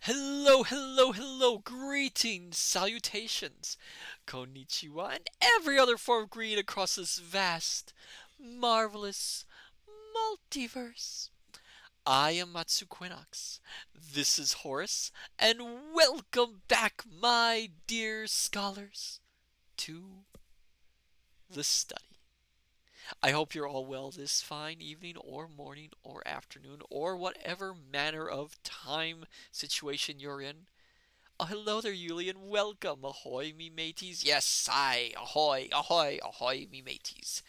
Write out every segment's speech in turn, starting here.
Hello, hello, hello, greetings, salutations, konnichiwa, and every other form of greeting across this vast, marvelous multiverse. I am Matsu Quinox. This is Horace, and welcome back, my dear scholars, to the study. I hope you're all well this fine evening or morning or afternoon or whatever manner of time situation you're in. Oh, hello there, Julian. Welcome. Ahoy, me mateys. Yes, I. Ahoy, ahoy, ahoy, me mateys.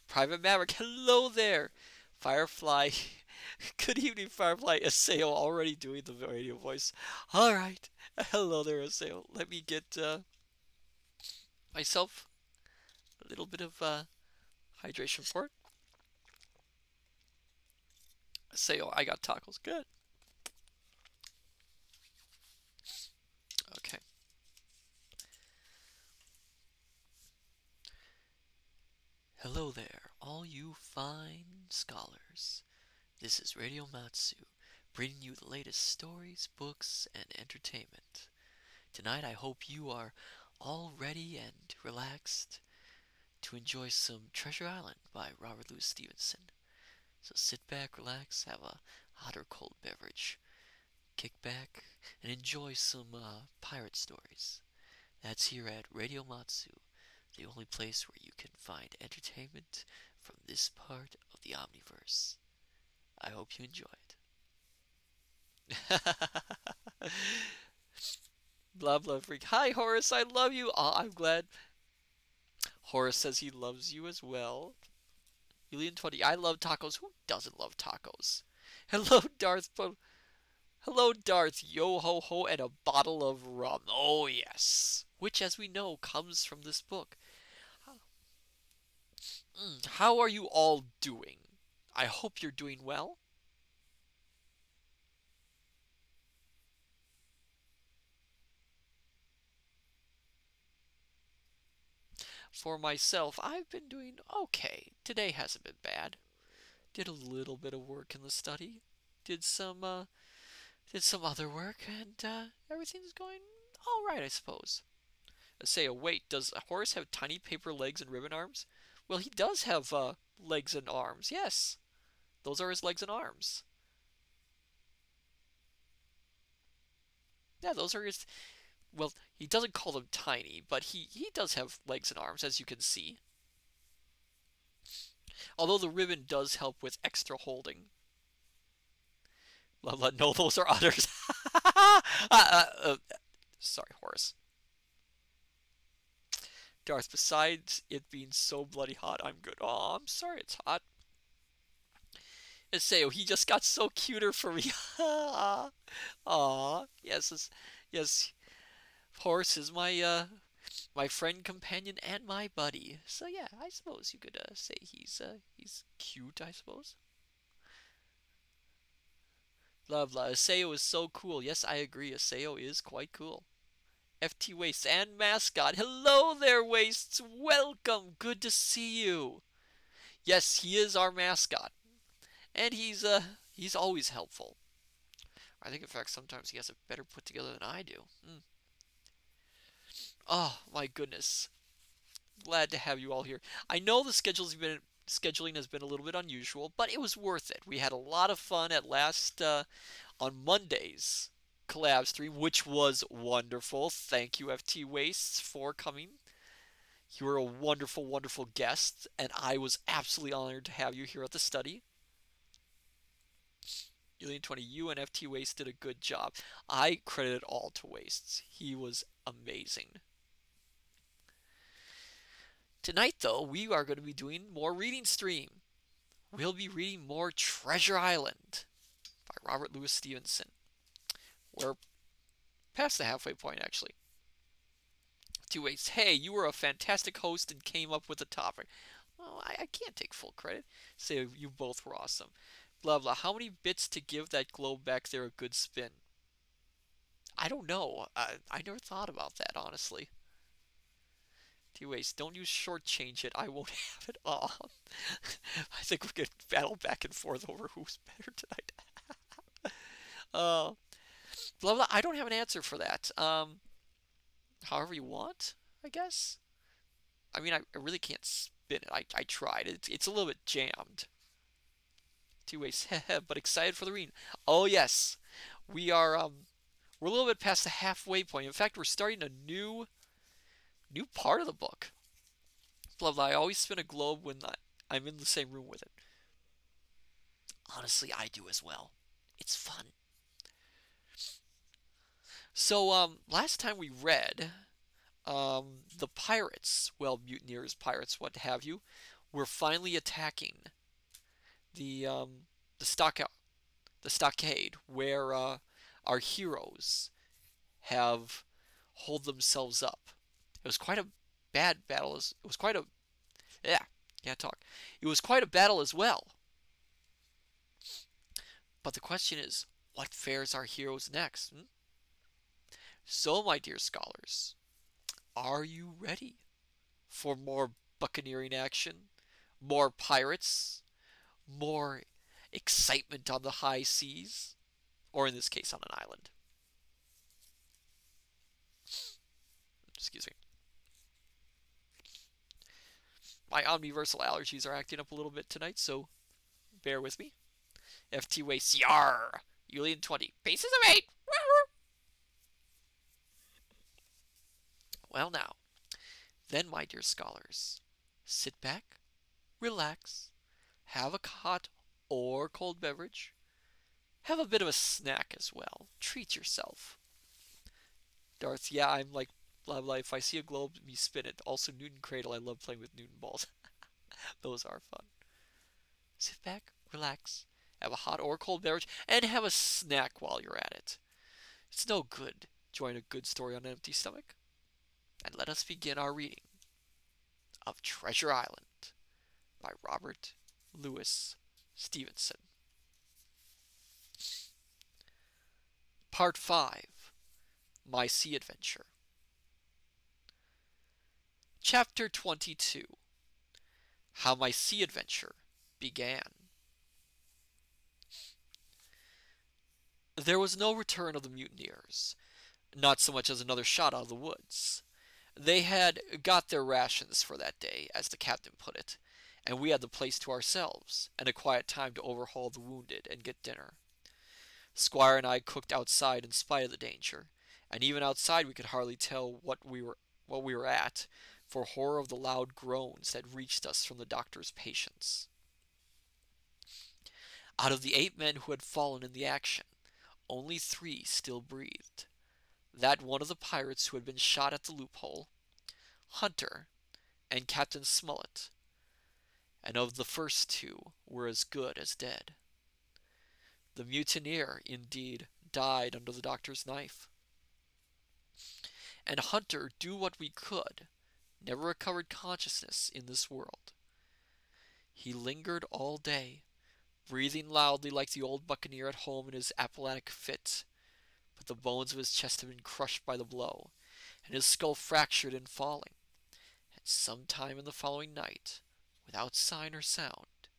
Private Maverick, hello there. Firefly. Good evening, Firefly. Aseo already doing the radio voice. All right. Hello there, Aseo. Let me get myself a little bit of hydration for it. Aseo, I got tacos. Good. Okay. Hello there, all you fine scholars. This is Radio Matsu, bringing you the latest stories, books, and entertainment. Tonight I hope you are all ready and relaxed to enjoy some Treasure Island by Robert Louis Stevenson. So sit back, relax, have a hot or cold beverage, kick back, and enjoy some pirate stories. That's here at Radio Matsu, the only place where you can find entertainment from this part of the Omniverse. I hope you enjoy it. Blah blah freak. Hi Horace, I love you. Oh, I'm glad. Horace says he loves you as well. Julian20, I love tacos. Who doesn't love tacos? Hello, Darth. Hello, Darth. Yo ho ho, and a bottle of rum. Oh yes, which, as we know, comes from this book. How are you all doing? I hope you're doing well. For myself, I've been doing okay. Today hasn't been bad. Did a little bit of work in the study. Did some other work, and everything's going all right, I suppose. Say, oh wait, does a horse have tiny paper legs and ribbon arms? Well, he does have legs and arms. Yes, those are his legs and arms. Yeah, those are his. Well, he doesn't call them tiny, but he does have legs and arms, as you can see. Although the ribbon does help with extra holding. No, those are others. Sorry, Horace. Darth, besides it being so bloody hot, I'm good. Oh, I'm sorry it's hot. Iseo, he just got so cuter for me. Aw, yes, yes. Horace is my friend, companion, and my buddy. So yeah, I suppose you could say he's cute. I suppose. Blah blah. Iseo is so cool. Yes, I agree. Iseo is quite cool. FT Wastes and Mascot. Hello there, Wastes. Welcome. Good to see you. Yes, he is our mascot, and he's always helpful. I think, in fact, sometimes he has it better put together than I do. Oh my goodness. Glad to have you all here. I know the scheduling has been a little bit unusual, but it was worth it. We had a lot of fun at last on Monday's collab stream, which was wonderful. Thank you, FT Wastes, for coming. You were a wonderful, wonderful guest, and I was absolutely honored to have you here at the study. Julian20, you and FT Wastes did a good job. I credit it all to Wastes. He was amazing. Tonight, though, we are going to be doing more reading stream. We'll be reading more Treasure Island by Robert Louis Stevenson. We're past the halfway point, actually. Two ways. Hey, you were a fantastic host and came up with the topic. Well, I can't take full credit. Say you both were awesome. Blah blah. How many bits to give that globe back there a good spin? I don't know. I never thought about that, honestly. Two ways. Don't you shortchange it. I won't have it all. I think we could battle back and forth over who's better tonight. uh, Blah blah. I don't have an answer for that. However you want, I guess. I mean, I really can't spin it. I tried. It's a little bit jammed. Two ways, but excited for the reading. Oh yes, we are. We're a little bit past the halfway point. In fact, we're starting a new part of the book. Blah blah. I always spin a globe when I'm in the same room with it. Honestly, I do as well. It's fun. So, last time we read, the pirates, well, mutineers, pirates, what have you, were finally attacking the the stock the stockade where our heroes have holed themselves up. It was quite a bad battle. It was quite a yeah, can't talk. It was quite a battle as well. But the question is, what fares our heroes next? So, my dear scholars, are you ready for more buccaneering action, more pirates, more excitement on the high seas, or in this case, on an island? Excuse me. My omniversal allergies are acting up a little bit tonight, so bear with me. FT Way CR Julian 20 paces of 8. Well now, then my dear scholars, sit back, relax, have a hot or cold beverage, have a bit of a snack as well. Treat yourself. Darth, yeah, I'm like blah blah. If I see a globe, me spin it. Also, Newton Cradle, I love playing with Newton balls. Those are fun. Sit back, relax, have a hot or cold beverage, and have a snack while you're at it. It's no good enjoying a good story on an empty stomach. And let us begin our reading of Treasure Island by Robert Louis Stevenson. Part 5, My Sea Adventure. Chapter 22, How My Sea Adventure Began. There was no return of the mutineers, not so much as another shot out of the woods. They had got their rations for that day, as the captain put it, and we had the place to ourselves, and a quiet time to overhaul the wounded and get dinner. Squire and I cooked outside in spite of the danger, and even outside we could hardly tell what we were at, for horror of the loud groans that reached us from the doctor's patients. Out of the 8 men who had fallen in the action, only 3 still breathed. That one of the pirates who had been shot at the loophole, Hunter, and Captain Smollett, and of the first 2 were as good as dead. The mutineer, indeed, died under the doctor's knife. And Hunter, do what we could, never recovered consciousness in this world. He lingered all day, breathing loudly like the old buccaneer at home in his Apoplectic fit, but the bones of his chest had been crushed by the blow, and his skull fractured in falling, and some time in the following night, without sign or sound,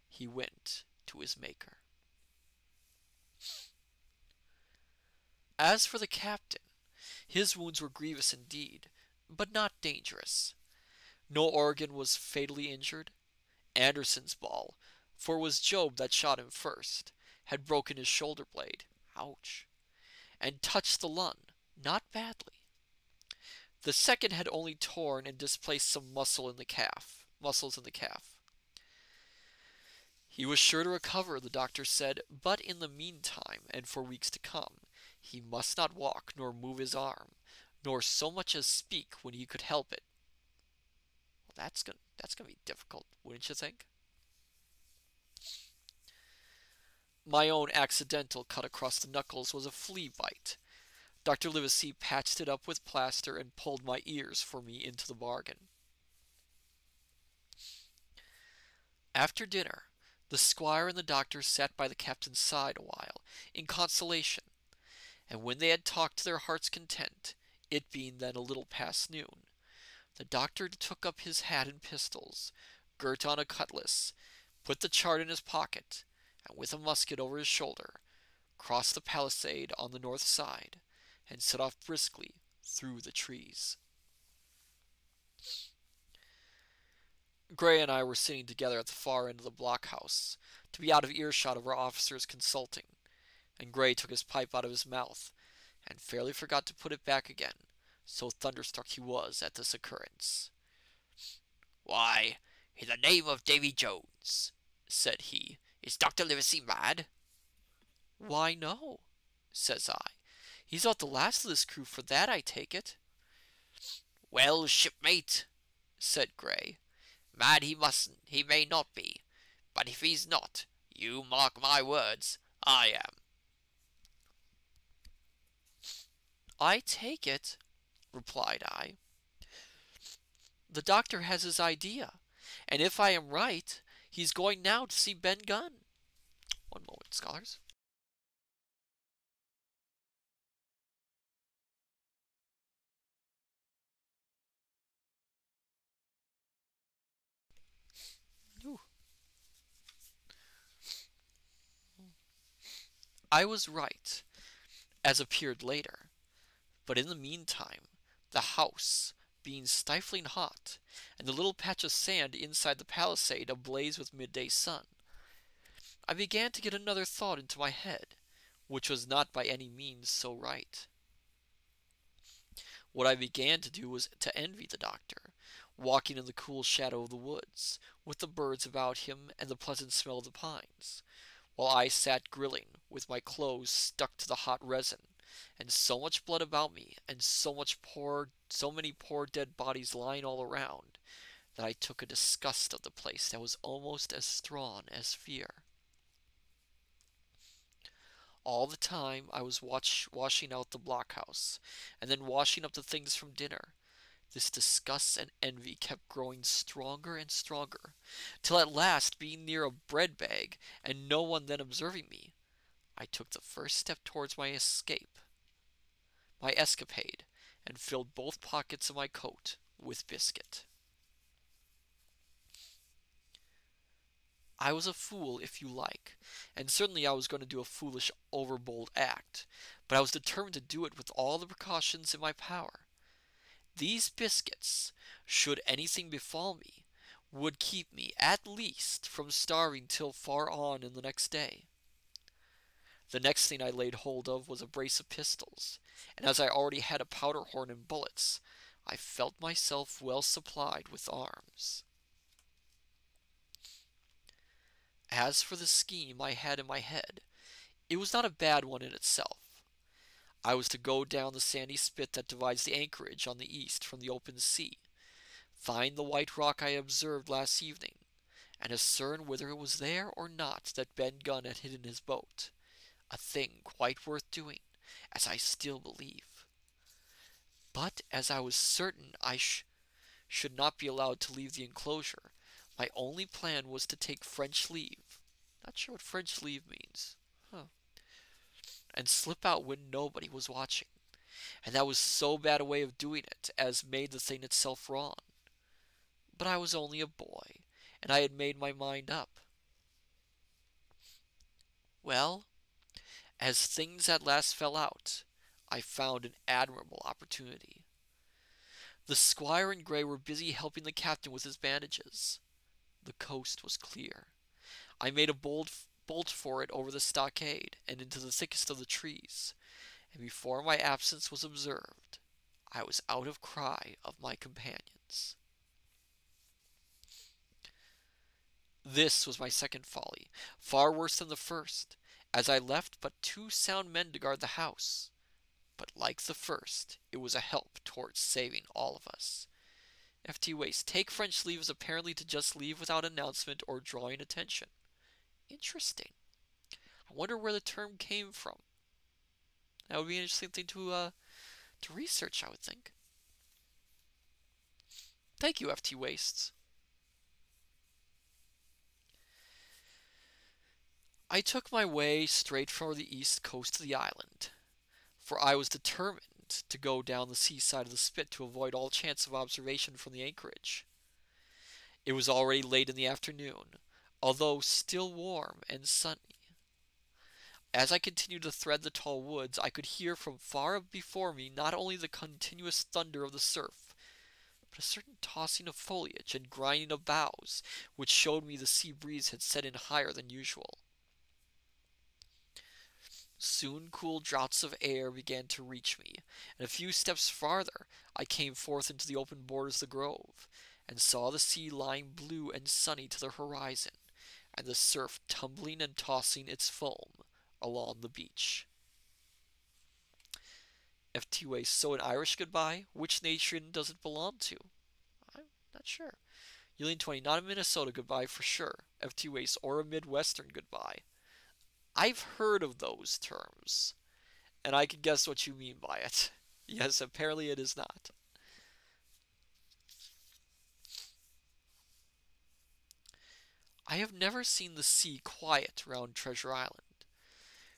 he went to his Maker. As for the captain, his wounds were grievous indeed, but not dangerous. No organ was fatally injured. Anderson's ball, for it was Job that shot him first, had broken his shoulder blade, ouch, and touched the lung, not badly. The second had only torn and displaced some muscles in the calf. He was sure to recover, the doctor said, but in the meantime, and for weeks to come, he must not walk nor move his arm, nor so much as speak when he could help it. Well, that's gonna be difficult, wouldn't you think? My own accidental cut across the knuckles was a flea bite. Dr. Livesey patched it up with plaster and pulled my ears for me into the bargain. After dinner, the squire and the doctor sat by the captain's side a while, in consolation, and when they had talked to their heart's content, it being then a little past noon, the doctor took up his hat and pistols, girt on a cutlass, put the chart in his pocket, and with a musket over his shoulder, crossed the palisade on the north side, and set off briskly through the trees. Gray and I were sitting together at the far end of the blockhouse, to be out of earshot of our officers consulting, and Gray took his pipe out of his mouth, and fairly forgot to put it back again, so thunderstruck he was at this occurrence. "Why, in the name of Davy Jones," said he, "is Dr. Livesey mad?" "Why, no," says I. "He's not the last of this crew for that, I take it." "Well, shipmate," said Gray, "mad he mustn't, he may not be, but if he's not, you mark my words, I am." "I take it," replied I, "the doctor has his idea, and if I am right, he's going now to see Ben Gunn." One moment, scholars. Ooh. I was right, as appeared later, but in the meantime, the house, being stifling hot, and the little patch of sand inside the palisade ablaze with midday sun, I began to get another thought into my head, which was not by any means so right. What I began to do was to envy the doctor, walking in the cool shadow of the woods, with the birds about him and the pleasant smell of the pines, while I sat grilling, with my clothes stuck to the hot resin, and so much blood about me, and so many poor dead bodies lying all around, that I took a disgust of the place that was almost as strong as fear. All the time I was washing out the blockhouse, and then washing up the things from dinner, this disgust and envy kept growing stronger and stronger, till at last, being near a bread bag, and no one then observing me, I took the first step towards my escapade, and filled both pockets of my coat with biscuit. I was a fool, if you like, and certainly I was going to do a foolish, overbold act, but I was determined to do it with all the precautions in my power. These biscuits, should anything befall me, would keep me, at least, from starving till far on in the next day. The next thing I laid hold of was a brace of pistols, and as I already had a powder horn and bullets, I felt myself well supplied with arms. As for the scheme I had in my head, it was not a bad one in itself. I was to go down the sandy spit that divides the anchorage on the east from the open sea, find the white rock I observed last evening, and discern whether it was there or not that Ben Gunn had hidden his boat, a thing quite worth doing, as I still believe. But as I was certain I should not be allowed to leave the enclosure, my only plan was to take French leave. Not sure what French leave means. And slip out when nobody was watching. And that was so bad a way of doing it as made the thing itself wrong. But I was only a boy, and I had made my mind up. Well, as things at last fell out, I found an admirable opportunity. The squire and Gray were busy helping the captain with his bandages. The coast was clear. I made a bolt for it over the stockade and into the thickest of the trees, and before my absence was observed, I was out of cry of my companions. This was my second folly, far worse than the first, as I left but 2 sound men to guard the house. But like the first, it was a help towards saving all of us. F.T. Waste, take French leave as apparently to just leave without announcement or drawing attention. Interesting. I wonder where the term came from. That would be an interesting thing to research, I would think. Thank you, F.T. Wastes. I took my way straight for the east coast of the island, for I was determined to go down the seaside of the spit to avoid all chance of observation from the anchorage. It was already late in the afternoon, although still warm and sunny. As I continued to thread the tall woods, I could hear from far up before me not only the continuous thunder of the surf, but a certain tossing of foliage and grinding of boughs, which showed me the sea breeze had set in higher than usual. Soon cool draughts of air began to reach me, and a few steps farther I came forth into the open borders of the grove, and saw the sea lying blue and sunny to the horizon, and the surf tumbling and tossing its foam along the beach. FTWA, so an Irish goodbye, which nation does it belong to? I'm not sure. Yulin 20, not a Minnesota goodbye for sure. FTWA's or a Midwestern goodbye. I've heard of those terms, and I can guess what you mean by it. Yes, apparently it is not. I have never seen the sea quiet round Treasure Island.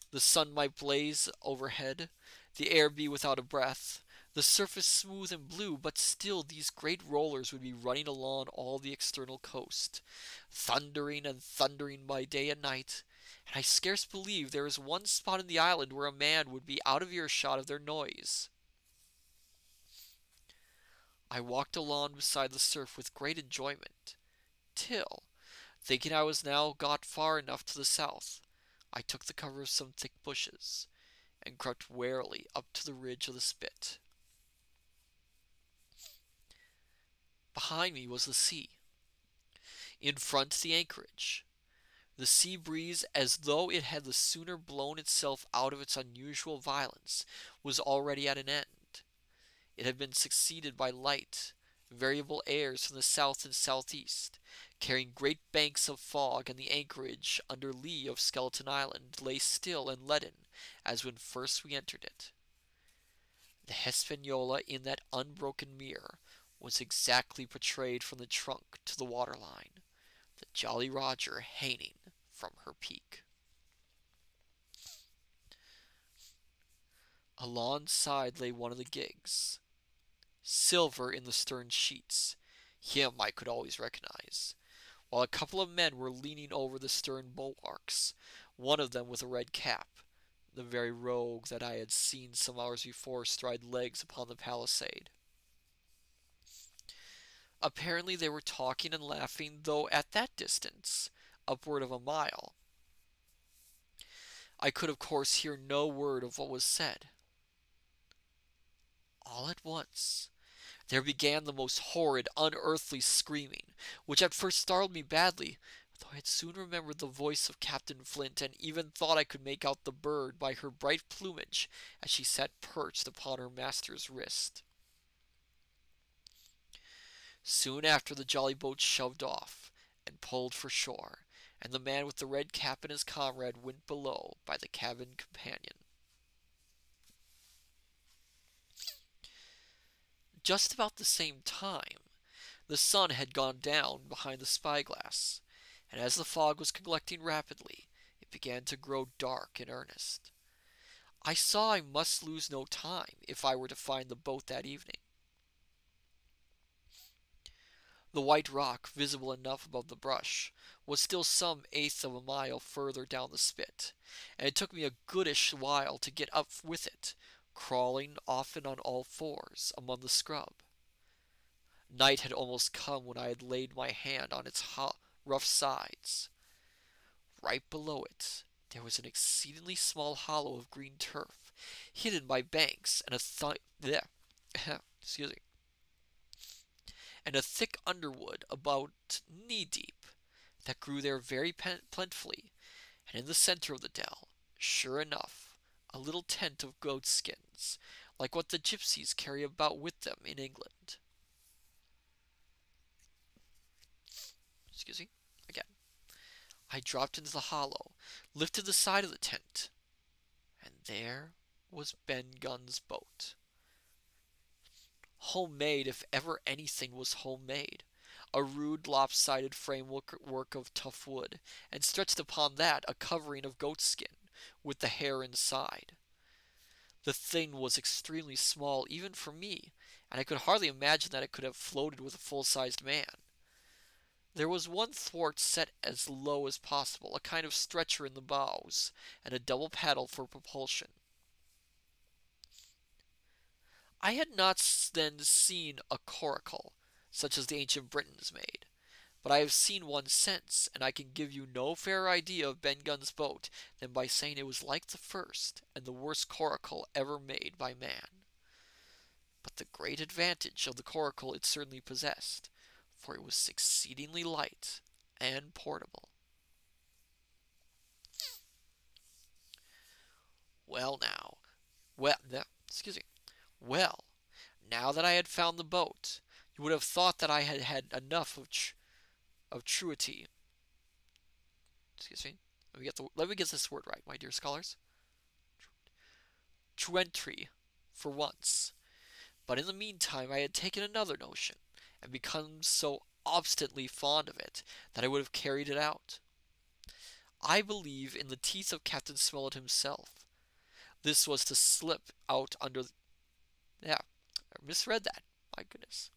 The sun might blaze overhead, the air be without a breath, the surface smooth and blue, but still these great rollers would be running along all the external coast, thundering and thundering by day and night, and I scarce believe there is one spot in the island where a man would be out of earshot of their noise. I walked along beside the surf with great enjoyment, till, thinking I was now got far enough to the south, I took the cover of some thick bushes, and crept warily up to the ridge of the spit. Behind me was the sea. In front the anchorage. The sea breeze, as though it had the sooner blown itself out of its unusual violence, was already at an end. It had been succeeded by light, variable airs from the south and southeast, carrying great banks of fog, and the anchorage under lee of Skeleton Island lay still and leaden as when first we entered it. The Hispaniola in that unbroken mirror was exactly portrayed from the trunk to the waterline, the Jolly Roger hanging from her peak. Alongside lay one of the gigs, silver in the stern sheets. Him I could always recognize, while a couple of men were leaning over the stern bulwarks, one of them with a red cap, the very rogue that I had seen some hours before stride legs upon the palisade. Apparently they were talking and laughing, though at that distance, upward of a mile, I could of course hear no word of what was said. All at once there began the most horrid, unearthly screaming, which at first startled me badly, though I had soon remembered the voice of Captain Flint, and even thought I could make out the bird by her bright plumage as she sat perched upon her master's wrist. Soon after, the jolly boat shoved off and pulled for shore, and the man with the red cap and his comrade went below by the cabin companion. Just about the same time, the sun had gone down behind the spyglass, and as the fog was collecting rapidly, it began to grow dark in earnest. I saw I must lose no time if I were to find the boat that evening. The white rock, visible enough above the brush, was still some eighth of a mile further down the spit, and it took me a goodish while to get up with it, crawling often on all fours among the scrub. Night had almost come when I had laid my hand on its rough sides. Right below it there was an exceedingly small hollow of green turf, hidden by banks and excuse me, and a thick underwood about knee-deep, that grew there very plentifully, and in the center of the dell, sure enough, a little tent of goat skins, like what the gypsies carry about with them in England. Excuse me, again. I dropped into the hollow, lifted the side of the tent, and there was Ben Gunn's boat. Homemade, if ever anything was homemade. A rude lopsided framework of tough wood, and stretched upon that a covering of goatskin, with the hair inside. The thing was extremely small even for me, and I could hardly imagine that it could have floated with a full-sized man. There was one thwart set as low as possible, a kind of stretcher in the bows, and a double paddle for propulsion. I had not then seen a coracle, such as the ancient Britons made, but I have seen one since, and I can give you no fairer idea of Ben Gunn's boat than by saying it was like the first and the worst coracle ever made by man. But the great advantage of the coracle it certainly possessed, for it was exceedingly light and portable. Well now, well, excuse me, well, now that I had found the boat, you would have thought that I had had enough of truity. Excuse me. Let me get this word right, my dear scholars. Truantry, for once. But in the meantime I had taken another notion, and become so obstinately fond of it that I would have carried it out. I believe in the teeth of Captain Smollett himself. This was to slip out under. Yeah, I misread that. My goodness.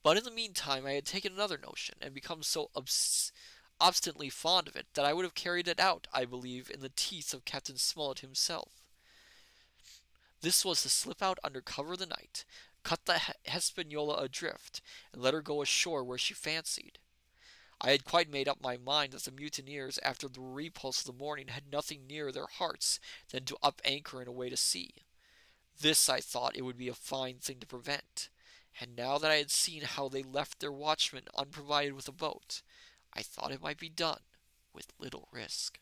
But in the meantime I had taken another notion, and become so obstinately fond of it that I would have carried it out, I believe, in the teeth of Captain Smollett himself. This was to slip out under cover of the night, cut the Hispaniola adrift, and let her go ashore where she fancied. I had quite made up my mind that the mutineers, after the repulse of the morning, had nothing nearer their hearts than to up anchor and away to sea. This I thought it would be a fine thing to prevent, and now that I had seen how they left their watchmen unprovided with a boat, I thought it might be done with little risk.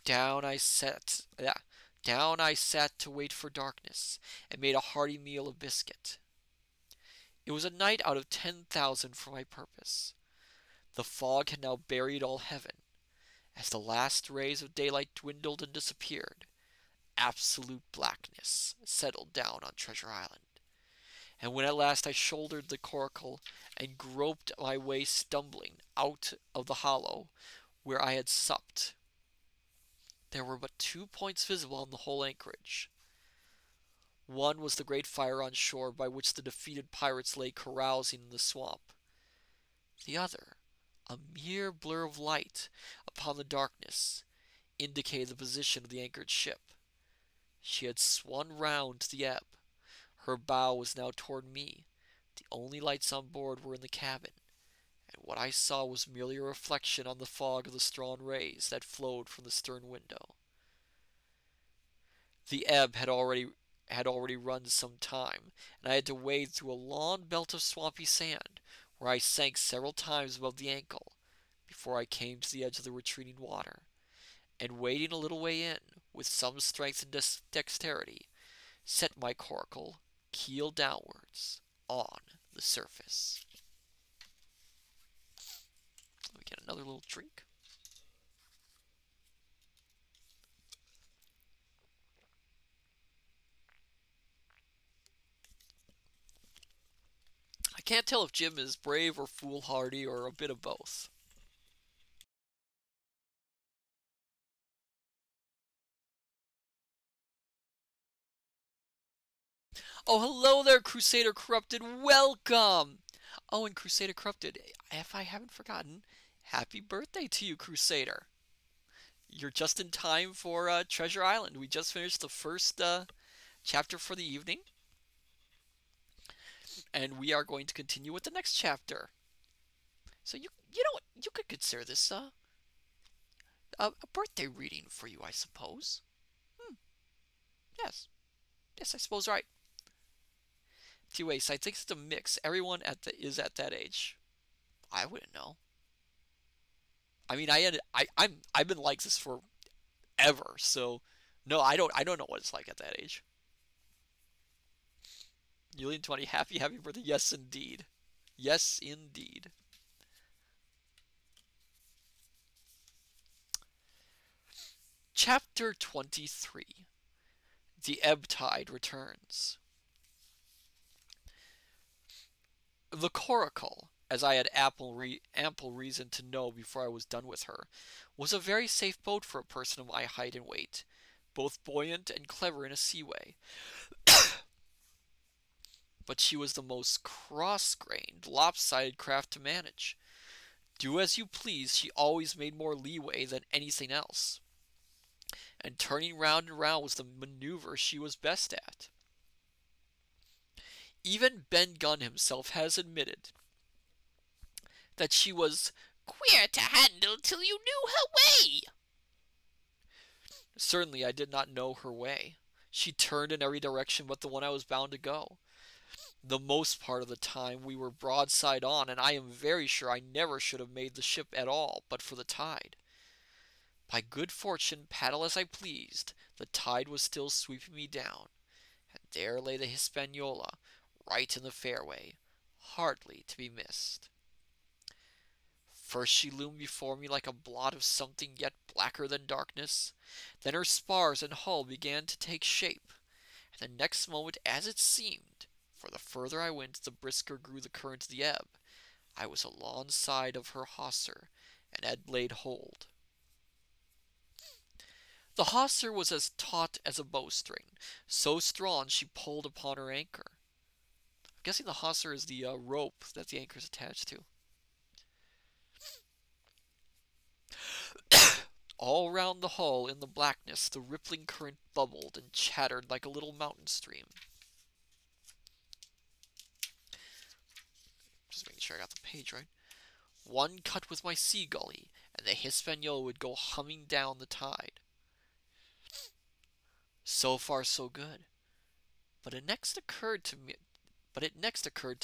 Down I sat to wait for darkness, and made a hearty meal of biscuit. It was a night out of 10,000 for my purpose. The fog had now buried all heaven. As the last rays of daylight dwindled and disappeared, absolute blackness settled down on Treasure Island. And when at last I shouldered the coracle and groped my way stumbling out of the hollow where I had supped, there were but 2 points visible on the whole anchorage. One was the great fire on shore by which the defeated pirates lay carousing in the swamp. The other, a mere blur of light upon the darkness, indicated the position of the anchored ship. She had swung round to the ebb. Her bow was now toward me. The only lights on board were in the cabin, and what I saw was merely a reflection on the fog of the strong rays that flowed from the stern window. The ebb had already run some time, and I had to wade through a long belt of swampy sand, where I sank several times above the ankle, before I came to the edge of the retreating water, and wading a little way in, with some strength and dexterity, set my coracle keel downwards on the surface. Let me get another little drink. I can't tell if Jim is brave or foolhardy or a bit of both. Oh, hello there, Crusader Corrupted. Welcome! Oh, and Crusader Corrupted, if I haven't forgotten, happy birthday to you, Crusader. You're just in time for Treasure Island. We just finished the first chapter for the evening, and we are going to continue with the next chapter. So you know what? You could consider this a birthday reading for you, I suppose. Yes, I suppose right. T-Waste, I think it's a mix. Everyone is at that age. I wouldn't know. I mean, I've been like this forever, so no, I don't know what it's like at that age. Yulian 20, happy birthday. Yes, indeed. Yes, indeed. Chapter 23. The Ebb Tide Returns. The coracle, as I had ample reason to know before I was done with her, was a very safe boat for a person of my height and weight, both buoyant and clever in a seaway. But she was the most cross-grained, lopsided craft to manage. Do as you please, she always made more leeway than anything else. And turning round and round was the maneuver she was best at. Even Ben Gunn himself has admitted that she was queer to handle till you knew her way. Certainly I did not know her way. She turned in every direction but the one I was bound to go. The most part of the time we were broadside on, and I am very sure I never should have made the ship at all but for the tide. By good fortune, paddle as I pleased, the tide was still sweeping me down, and there lay the Hispaniola, right in the fairway, hardly to be missed. First she loomed before me like a blot of something yet blacker than darkness. Then her spars and hull began to take shape, and the next moment, as it seemed, for the further I went, the brisker grew the current of the ebb, I was alongside of her hawser, and had laid hold. The hawser was as taut as a bowstring, so strong she pulled upon her anchor. I'm guessing the hawser is the rope that the anchor is attached to. All round the hull in the blackness the rippling current bubbled and chattered like a little mountain stream. Just making sure I got the page right. One cut with my sea gully, and the Hispaniola would go humming down the tide. So far, so good. But it next occurred to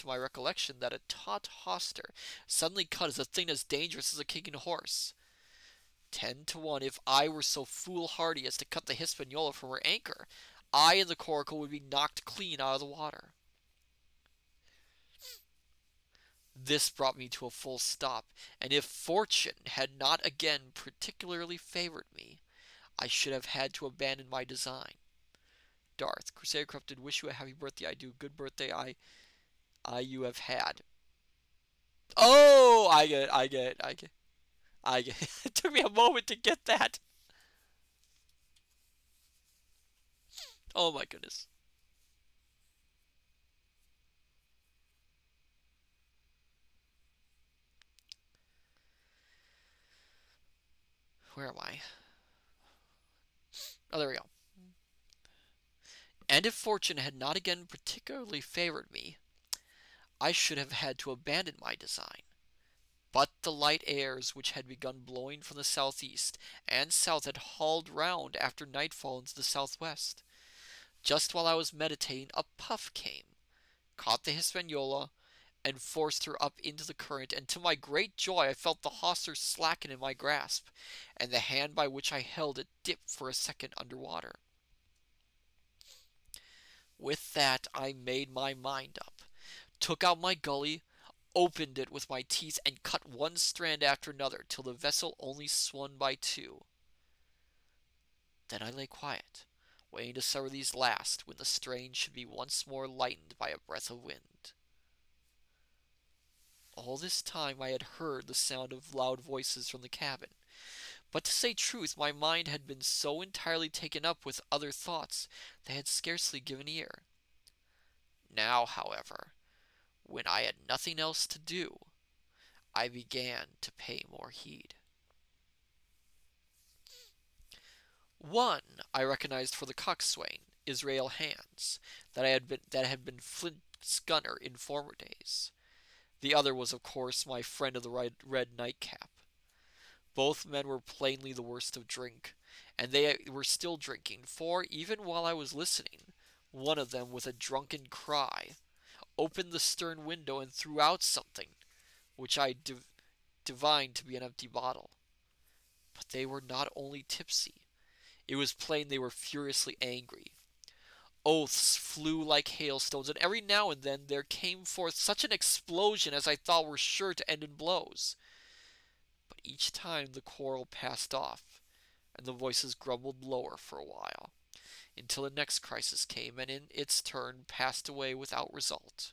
my recollection that a taut hawser suddenly cut is a thing as dangerous as a kicking horse. 10 to 1, if I were so foolhardy as to cut the Hispaniola from her anchor, I and the coracle would be knocked clean out of the water. This brought me to a full stop, and if fortune had not again particularly favored me, I should have had to abandon my design. Darth, Crusader Corrupted, wish you a happy birthday. I do. Good birthday. You have had. Oh, I get it. It took me a moment to get that. Oh my goodness. Where am I? Oh, there we go. And if fortune had not again particularly favored me, I should have had to abandon my design. But the light airs which had begun blowing from the southeast and south had hauled round after nightfall into the southwest. Just while I was meditating, a puff came, caught the Hispaniola, and forced her up into the current, and to my great joy I felt the hawser slacken in my grasp, and the hand by which I held it dip for a second under water. With that I made my mind up, took out my gully, opened it with my teeth, and cut one strand after another till the vessel only swung by two. Then I lay quiet, waiting to sever these last, when the strain should be once more lightened by a breath of wind. All this time I had heard the sound of loud voices from the cabin, but to say truth, my mind had been so entirely taken up with other thoughts that I had scarcely given ear. Now, however, when I had nothing else to do, I began to pay more heed. One I recognized for the coxswain, Israel Hands, that had been Flint's gunner in former days. The other was, of course, my friend of the red nightcap. Both men were plainly the worst of drink, and they were still drinking, for even while I was listening, one of them, with a drunken cry, opened the stern window and threw out something, which I divined to be an empty bottle. But they were not only tipsy. It was plain they were furiously angry. Oaths flew like hailstones, and every now and then there came forth such an explosion as I thought were sure to end in blows. But each time the quarrel passed off, and the voices grumbled lower for a while, until the next crisis came, and in its turn passed away without result.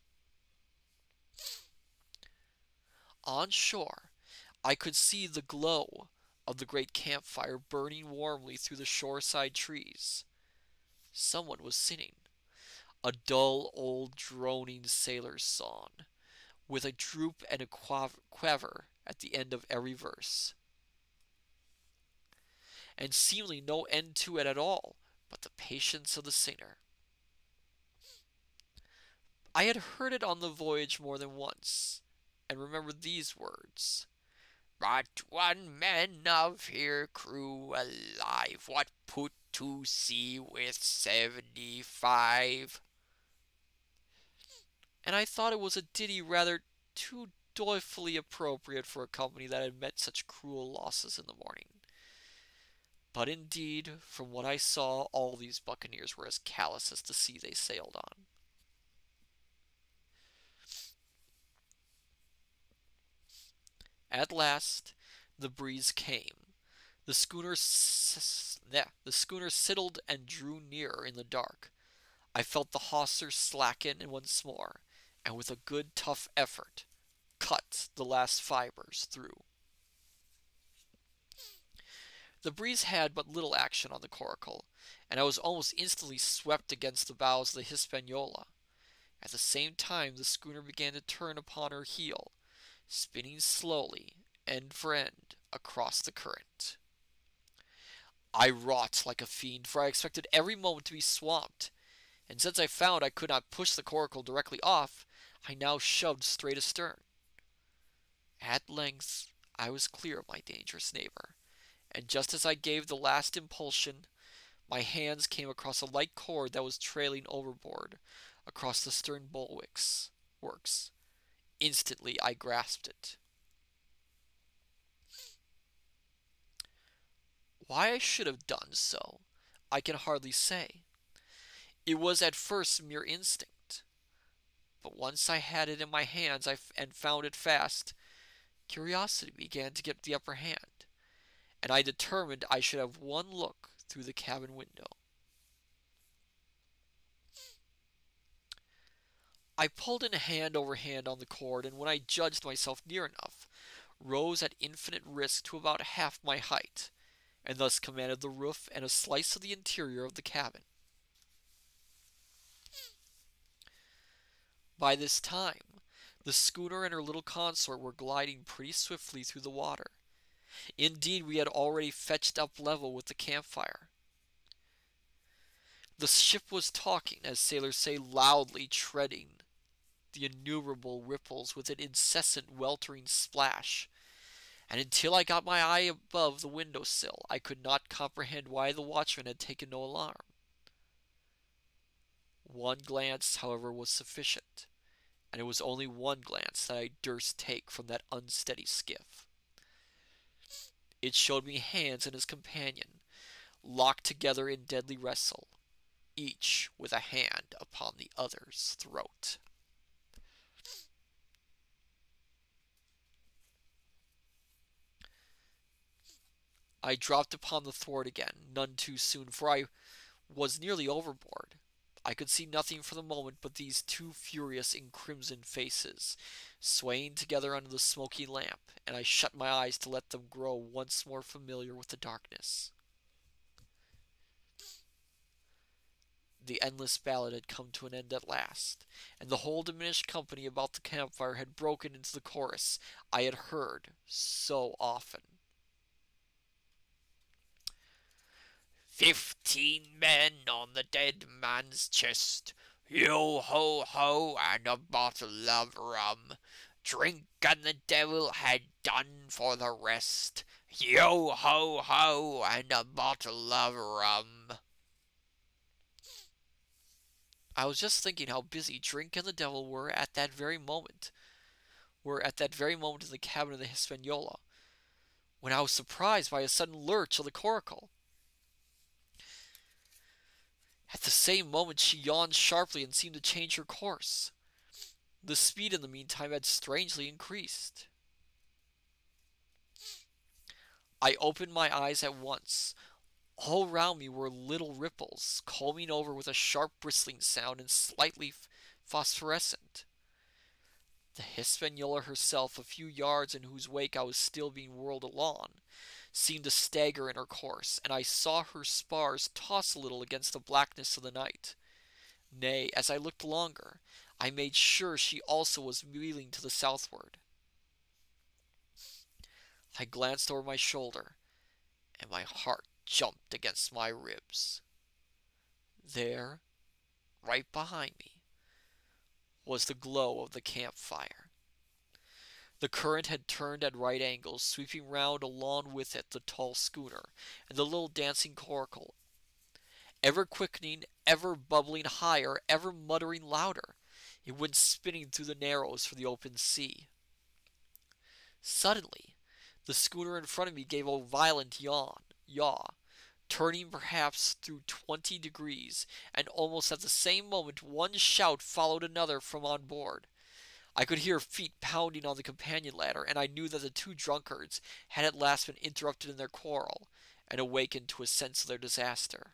On shore, I could see the glow of the great campfire burning warmly through the shoreside trees. Someone was singing a dull old droning sailor's song, with a droop and a quaver at the end of every verse, and seemingly no end to it at all, but the patience of the singer. I had heard it on the voyage more than once, and remembered these words: "But one man of her crew alive, what put to sea with 75?" And I thought it was a ditty rather too joyfully appropriate for a company that had met such cruel losses in the morning. But indeed, from what I saw, all these buccaneers were as callous as the sea they sailed on. At last, the breeze came. The schooner sidled and drew nearer in the dark. I felt the hawser slacken and once more, and with a good tough effort, cut the last fibers through. The breeze had but little action on the coracle, and I was almost instantly swept against the bows of the Hispaniola. At the same time the schooner began to turn upon her heel, spinning slowly, end for end, across the current. I wrought like a fiend, for I expected every moment to be swamped, and since I found I could not push the coracle directly off, I now shoved straight astern. At length I was clear of my dangerous neighbor, and just as I gave the last impulsion, my hands came across a light cord that was trailing overboard across the stern bulwarks. Instantly I grasped it. Why I should have done so, I can hardly say. It was at first mere instinct, but once I had it in my hands and found it fast, curiosity began to get the upper hand, and I determined I should have one look through the cabin window. I pulled in hand over hand on the cord, and when I judged myself near enough, rose at infinite risk to about half my height, and thus commanded the roof and a slice of the interior of the cabin. By this time, the schooner and her little consort were gliding pretty swiftly through the water. Indeed, we had already fetched up level with the campfire. The ship was talking, as sailors say, loudly, treading the innumerable ripples with an incessant weltering splash, and until I got my eye above the window sill, I could not comprehend why the watchman had taken no alarm. One glance, however, was sufficient, and it was only one glance that I durst take from that unsteady skiff. It showed me Hans and his companion, locked together in deadly wrestle, each with a hand upon the other's throat. I dropped upon the thwart again, none too soon, for I was nearly overboard. I could see nothing for the moment but these two furious and crimson faces, swaying together under the smoky lamp, and I shut my eyes to let them grow once more familiar with the darkness. The endless ballad had come to an end at last, and the whole diminished company about the campfire had broken into the chorus I had heard so often. 15 men on the dead man's chest, yo ho ho, and a bottle of rum. Drink and the devil had done for the rest, yo ho ho, and a bottle of rum. I was just thinking how busy Drink and the devil were at that very moment in the cabin of the Hispaniola, when I was surprised by a sudden lurch of the coracle. At the same moment she yawned sharply and seemed to change her course. The speed in the meantime had strangely increased. I opened my eyes at once. All round me were little ripples, combing over with a sharp bristling sound and slightly phosphorescent. The Hispaniola herself, a few yards in whose wake I was still being whirled along, seemed to stagger in her course, and I saw her spars toss a little against the blackness of the night. Nay, as I looked longer, I made sure she also was wheeling to the southward. I glanced over my shoulder, and my heart jumped against my ribs. There, right behind me, was the glow of the campfire. The current had turned at right angles, sweeping round along with it the tall schooner and the little dancing coracle, ever quickening, ever bubbling higher, ever muttering louder. It went spinning through the narrows for the open sea. Suddenly, the schooner in front of me gave a violent yaw, turning perhaps through 20 degrees, and almost at the same moment one shout followed another from on board. I could hear feet pounding on the companion ladder, and I knew that the two drunkards had at last been interrupted in their quarrel, and awakened to a sense of their disaster.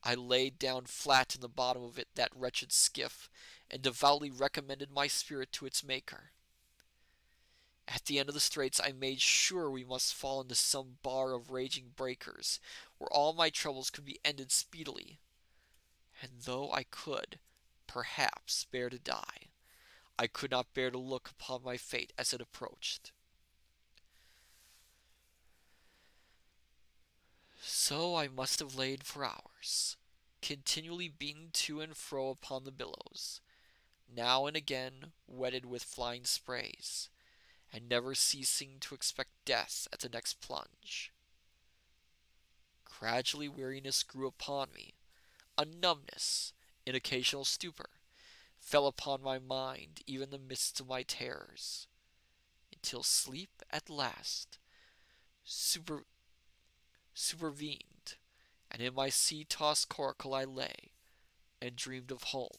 I laid down flat in the bottom of that wretched skiff, and devoutly recommended my spirit to its Maker. At the end of the straits I made sure we must fall into some bar of raging breakers, where all my troubles could be ended speedily. And though I could, perhaps, bear to die, I could not bear to look upon my fate as it approached. So I must have laid for hours, continually beaten to and fro upon the billows, now and again wetted with flying sprays, and never ceasing to expect death at the next plunge. Gradually weariness grew upon me, a numbness, an occasional stupor, fell upon my mind even in the midst of my terrors, until sleep at last supervened, and in my sea-tossed coracle I lay, and dreamed of home,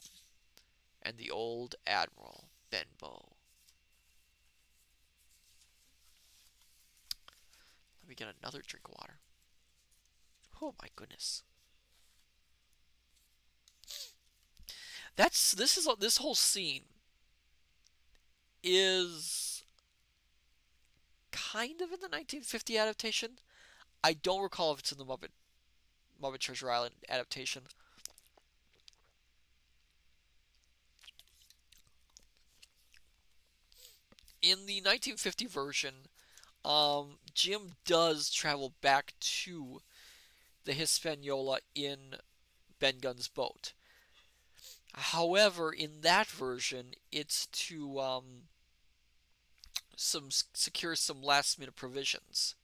and the old Admiral Benbow. Let me get another drink of water. Oh my goodness. This whole scene is kind of in the 1950 adaptation. I don't recall if it's in the Muppet Treasure Island adaptation. In the 1950 version, Jim does travel back to the Hispaniola in Ben Gunn's boat. However, in that version, it's to secure some last-minute provisions.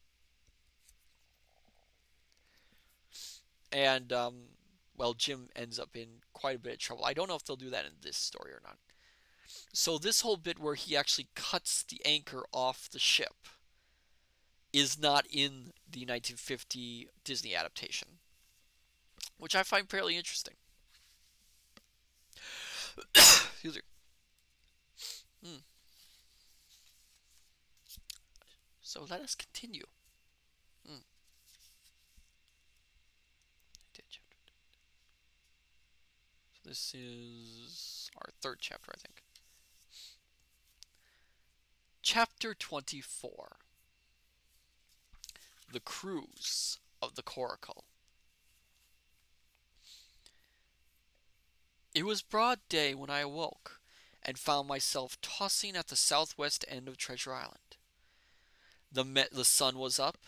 And, well, Jim ends up in quite a bit of trouble. I don't know if they'll do that in this story or not. So this whole bit where he actually cuts the anchor off the ship is not in the 1950 Disney adaptation, which I find fairly interesting. Excuse me. So let us continue. So this is our third chapter, I think. Chapter 24. The Cruise of the Coracle. It was broad day when I awoke, and found myself tossing at the southwest end of Treasure Island. The sun was up,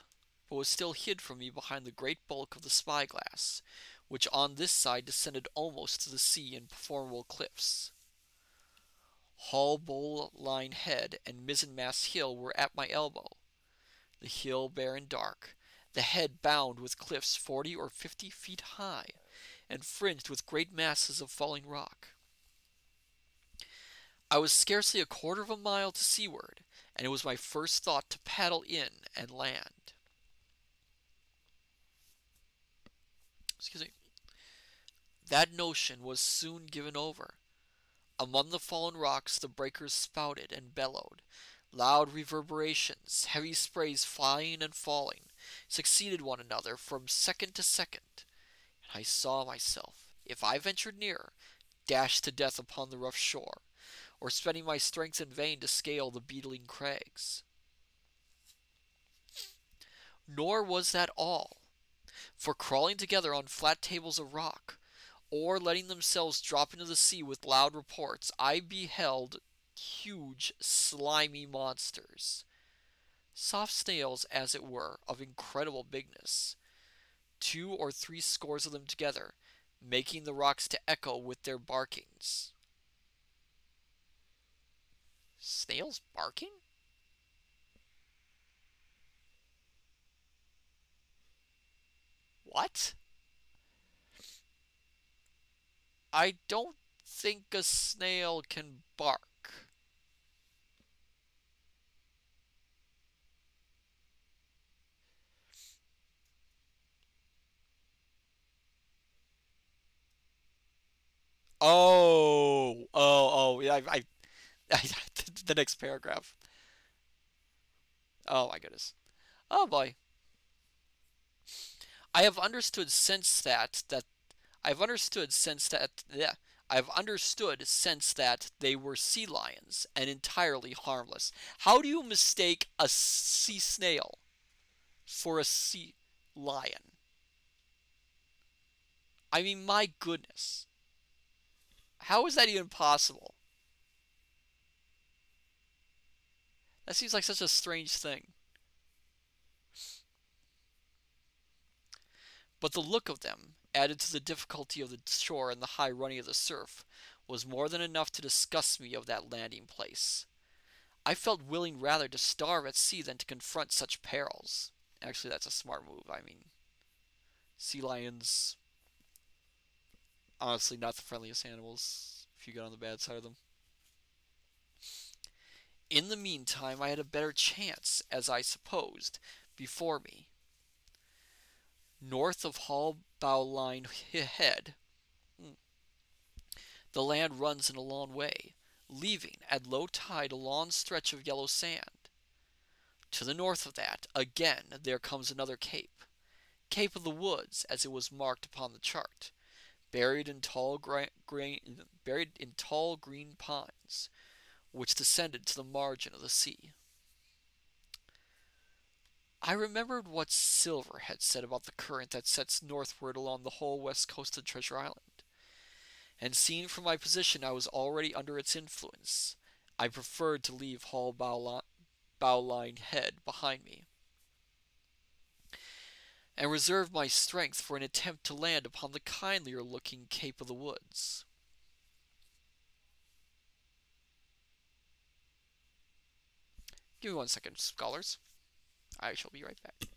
but was still hid from me behind the great bulk of the spyglass, which on this side descended almost to the sea in formidable cliffs. Hull Bowline Head and Mizzenmast Hill were at my elbow, the hill bare and dark, the head bound with cliffs 40 or 50 feet high, and fringed with great masses of falling rock. I was scarcely a quarter of a mile to seaward, and it was my first thought to paddle in and land. Excuse me. That notion was soon given over. Among the fallen rocks the breakers spouted and bellowed. Loud reverberations, heavy sprays flying and falling, succeeded one another from second to second, and I saw myself, if I ventured nearer, dashed to death upon the rough shore, or spending my strength in vain to scale the beetling crags. Nor was that all, for crawling together on flat tables of rock, or letting themselves drop into the sea with loud reports, I beheld huge, slimy monsters. Soft snails, as it were, of incredible bigness, 2 or 3 scores of them together, making the rocks to echo with their barkings. Snails barking? What? I don't think a snail can bark. Yeah, the next paragraph. Oh my goodness. Oh boy. I have understood since that I've understood since that yeah, I've understood since that they were sea lions and entirely harmless. How do you mistake a sea snail for a sea lion? I mean, my goodness. How is that even possible? That seems like such a strange thing. But the look of them, added to the difficulty of the shore and the high running of the surf, was more than enough to disgust me of that landing place. I felt willing rather to starve at sea than to confront such perils. Actually, that's a smart move. I mean, sea lions, honestly, not the friendliest animals if you get on the bad side of them. In the meantime, I had a better chance, as I supposed, before me. North of Hull Bowline Head, the land runs in a long way, leaving at low tide a long stretch of yellow sand. To the north of that, again, there comes another cape, Cape of the Woods, as it was marked upon the chart, buried in tall green pines, which descended to the margin of the sea. I remembered what Silver had said about the current that sets northward along the whole west coast of Treasure Island, and seeing from my position I was already under its influence, I preferred to leave Hull Bowline Head behind me, and reserve my strength for an attempt to land upon the kindlier looking Cape of the Woods. Give me 1 second, scholars. I shall be right back.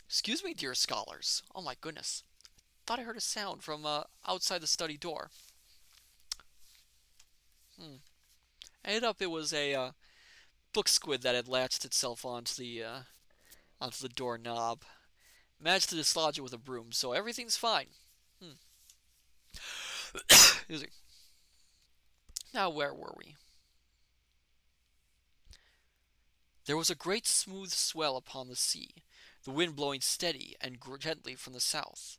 Excuse me, dear scholars. Oh my goodness. Thought I heard a sound from outside the study door. Ended up it was a book squid that had latched itself onto the doorknob. Managed to dislodge it with a broom, so everything's fine. Excuse me. Now where were we? There was a great smooth swell upon the sea, the wind blowing steady and gently from the south.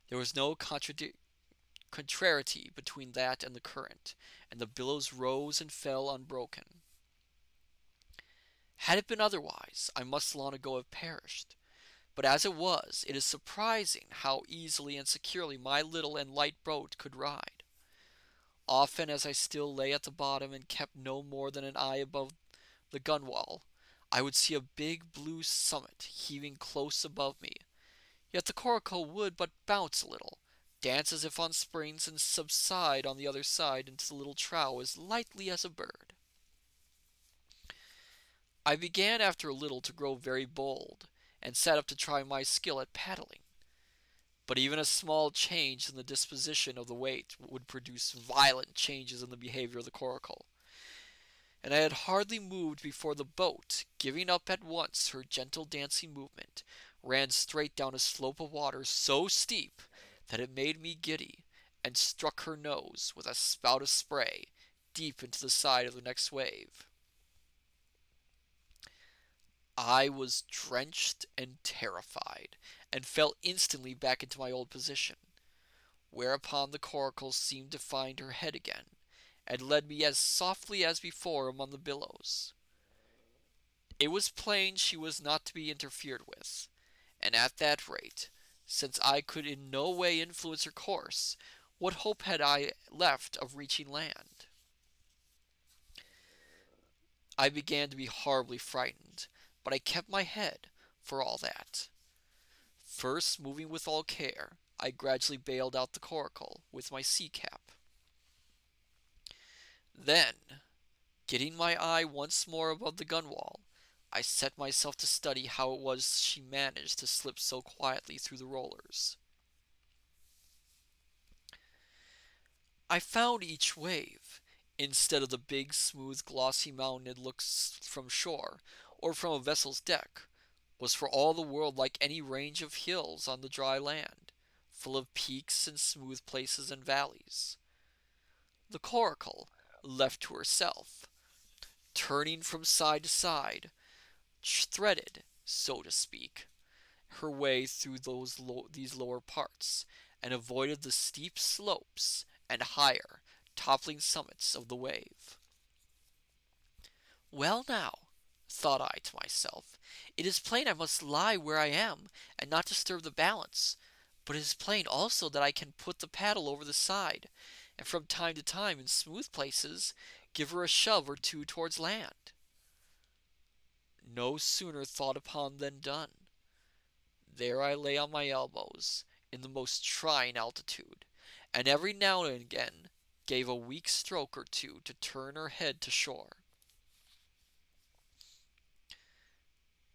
There was no contrariety between that and the current, and the billows rose and fell unbroken. Had it been otherwise, I must long ago have perished. But as it was, it is surprising how easily and securely my little and light boat could ride. Often as I still lay at the bottom and kept no more than an eye above the gunwale, I would see a big blue summit heaving close above me, yet the coracle would but bounce a little, dance as if on springs, and subside on the other side into the little trough as lightly as a bird. I began after a little to grow very bold, and set up to try my skill at paddling. But even a small change in the disposition of the weight would produce violent changes in the behavior of the coracle, and I had hardly moved before the boat, giving up at once her gentle dancing movement, ran straight down a slope of water so steep that it made me giddy, and struck her nose with a spout of spray deep into the side of the next wave. I was drenched and terrified, and fell instantly back into my old position, whereupon the coracle seemed to find her head again, and led me as softly as before among the billows. It was plain she was not to be interfered with, and at that rate, since I could in no way influence her course, what hope had I left of reaching land? I began to be horribly frightened, but I kept my head for all that. First, moving with all care, I gradually bailed out the coracle with my sea cap. Then, getting my eye once more above the gunwale, I set myself to study how it was she managed to slip so quietly through the rollers. I found each wave, instead of the big, smooth, glossy mountain it looks from shore, or from a vessel's deck, was for all the world like any range of hills on the dry land, full of peaks and smooth places and valleys. The coracle, left to herself, turning from side to side, threaded, so to speak, her way through these lower parts, and avoided the steep slopes and higher, toppling summits of the wave. Well now, thought I to myself, it is plain I must lie where I am, and not disturb the balance, but it is plain also that I can put the paddle over the side, and from time to time, in smooth places, give her a shove or two towards land. No sooner thought upon than done. There I lay on my elbows, in the most trying altitude, and every now and again gave a weak stroke or two to turn her head to shore.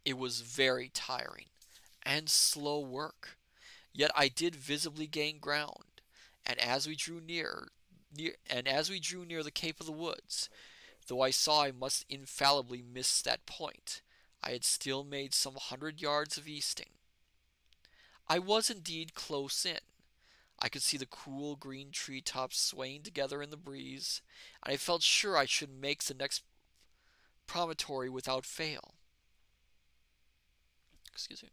It was very tiring and slow work, yet I did visibly gain ground, and as we drew near the Cape of the Woods, though I saw I must infallibly miss that point, I had still made some 100 yards of easting. I was indeed close in. I could see the cool green tree tops swaying together in the breeze, and I felt sure I should make the next promontory without fail. Excuse me.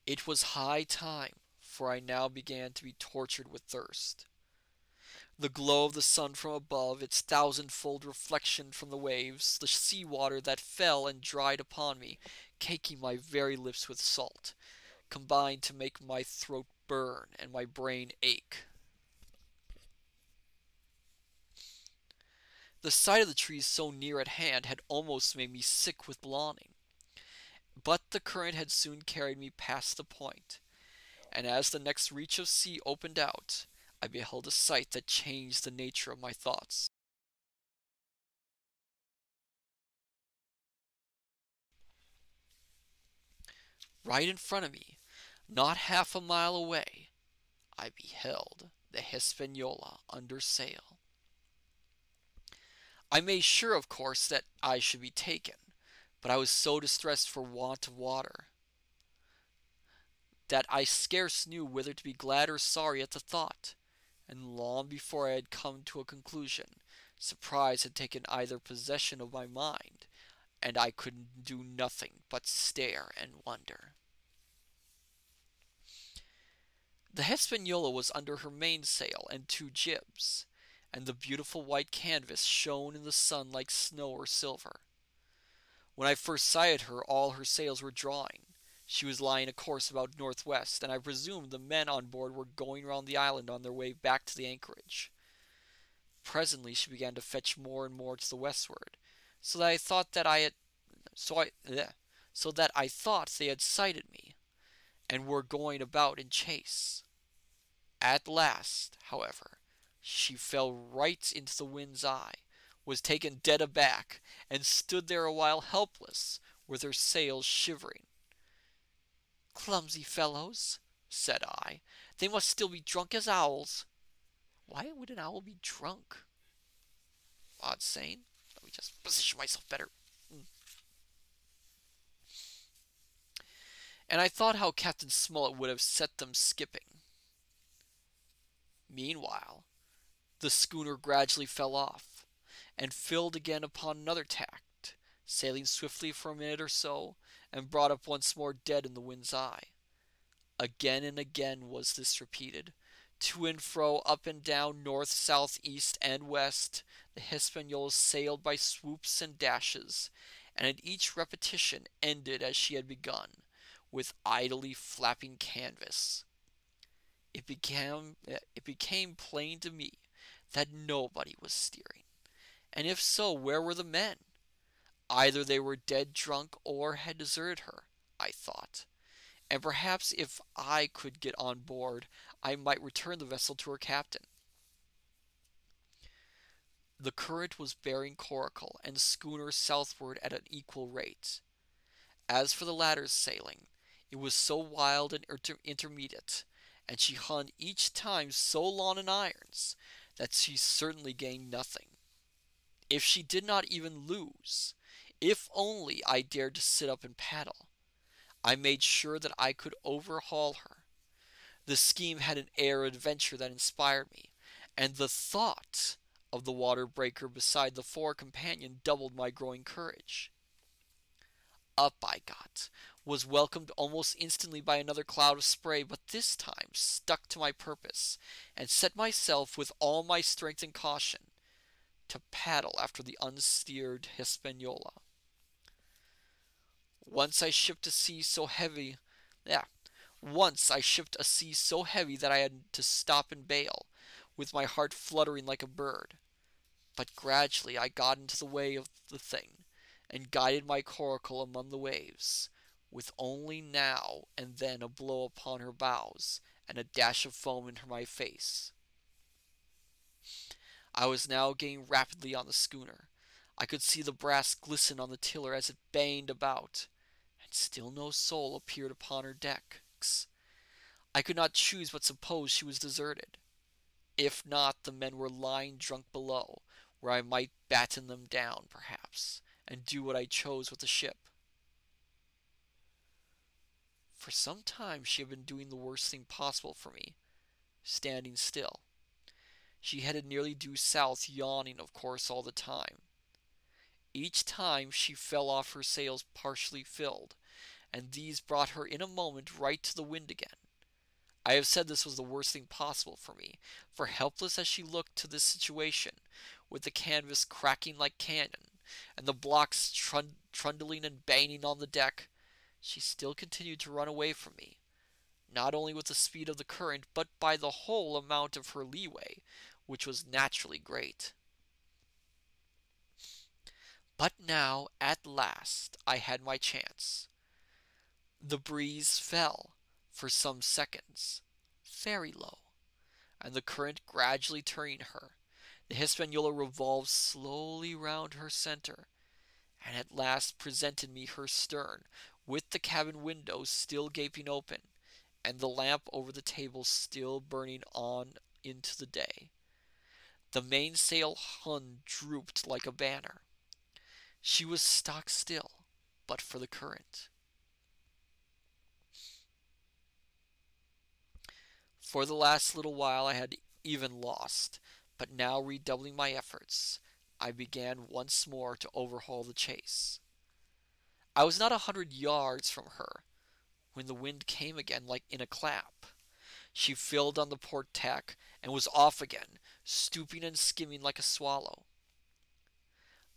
It was high time, for I now began to be tortured with thirst. The glow of the sun from above, its thousandfold reflection from the waves, the sea water that fell and dried upon me, caking my very lips with salt, combined to make my throat burn and my brain ache. The sight of the trees so near at hand had almost made me sick with longing. But the current had soon carried me past the point, and as the next reach of sea opened out, I beheld a sight that changed the nature of my thoughts. Right in front of me, not half a mile away, I beheld the Hispaniola under sail. I made sure, of course, that I should be taken, but I was so distressed for want of water that I scarce knew whether to be glad or sorry at the thought, and long before I had come to a conclusion, surprise had taken either possession of my mind, and I could do nothing but stare and wonder. The Hispaniola was under her mainsail and 2 jibs, and the beautiful white canvas shone in the sun like snow or silver. When I first sighted her, all her sails were drawing. She was lying a course about northwest, and I presumed the men on board were going round the island on their way back to the anchorage. Presently she began to fetch more and more to the westward, so that I thought they had sighted me, and were going about in chase. At last, however, she fell right into the wind's eye, was taken dead aback, and stood there a while helpless, with her sails shivering. "Clumsy fellows," said I. "They must still be drunk as owls." Why would an owl be drunk? Odd saying. Let me just position myself better. And I thought how Captain Smollett would have set them skipping. Meanwhile, the schooner gradually fell off, and filled again upon another tack, sailing swiftly for a minute or so, and brought up once more dead in the wind's eye. Again and again was this repeated. To and fro, up and down, north, south, east, and west, the Hispaniola sailed by swoops and dashes, and at each repetition ended as she had begun, with idly flapping canvas. It became plain to me that nobody was steering, and if so, where were the men? Either they were dead drunk or had deserted her, I thought, and perhaps if I could get on board I might return the vessel to her captain. The current was bearing coracle and schooner southward at an equal rate. As for the latter's sailing, it was so wild and intermediate, and she hung each time so long in irons, that she certainly gained nothing. If she did not even lose, if only I dared to sit up and paddle, I made sure that I could overhaul her. The scheme had an air of adventure that inspired me, and the thought of the water breaker beside the fore companion doubled my growing courage. Up I got, was welcomed almost instantly by another cloud of spray, but this time stuck to my purpose, and set myself with all my strength and caution to paddle after the unsteered Hispaniola. Once I shipped a sea so heavy that I had to stop and bail, with my heart fluttering like a bird. But gradually I got into the way of the thing, and guided my coracle among the waves, with only now and then a blow upon her bows, and a dash of foam in my face. I was now gaining rapidly on the schooner. I could see the brass glisten on the tiller as it banged about, and still no soul appeared upon her decks. I could not choose but suppose she was deserted. If not, the men were lying drunk below, where I might batten them down, perhaps, and do what I chose with the ship. For some time she had been doing the worst thing possible for me, standing still. She headed nearly due south, yawning, of course, all the time. Each time she fell off her sails partially filled, and these brought her in a moment right to the wind again. I have said this was the worst thing possible for me, for helpless as she looked to this situation, with the canvas cracking like cannon, and the blocks trundling and banging on the deck, she still continued to run away from me, not only with the speed of the current, but by the whole amount of her leeway, which was naturally great. But now, at last, I had my chance. The breeze fell, for some seconds, very low, and the current gradually turning her, the Hispaniola revolved slowly round her center, and at last presented me her stern, with the cabin windows still gaping open, and the lamp over the table still burning on into the day. The mainsail hung drooped like a banner. She was stock still, but for the current. For the last little while I had even lost, but now redoubling my efforts, I began once more to overhaul the chase. I was not 100 yards from her, when the wind came again like in a clap. She filled on the port tack, and was off again, stooping and skimming like a swallow.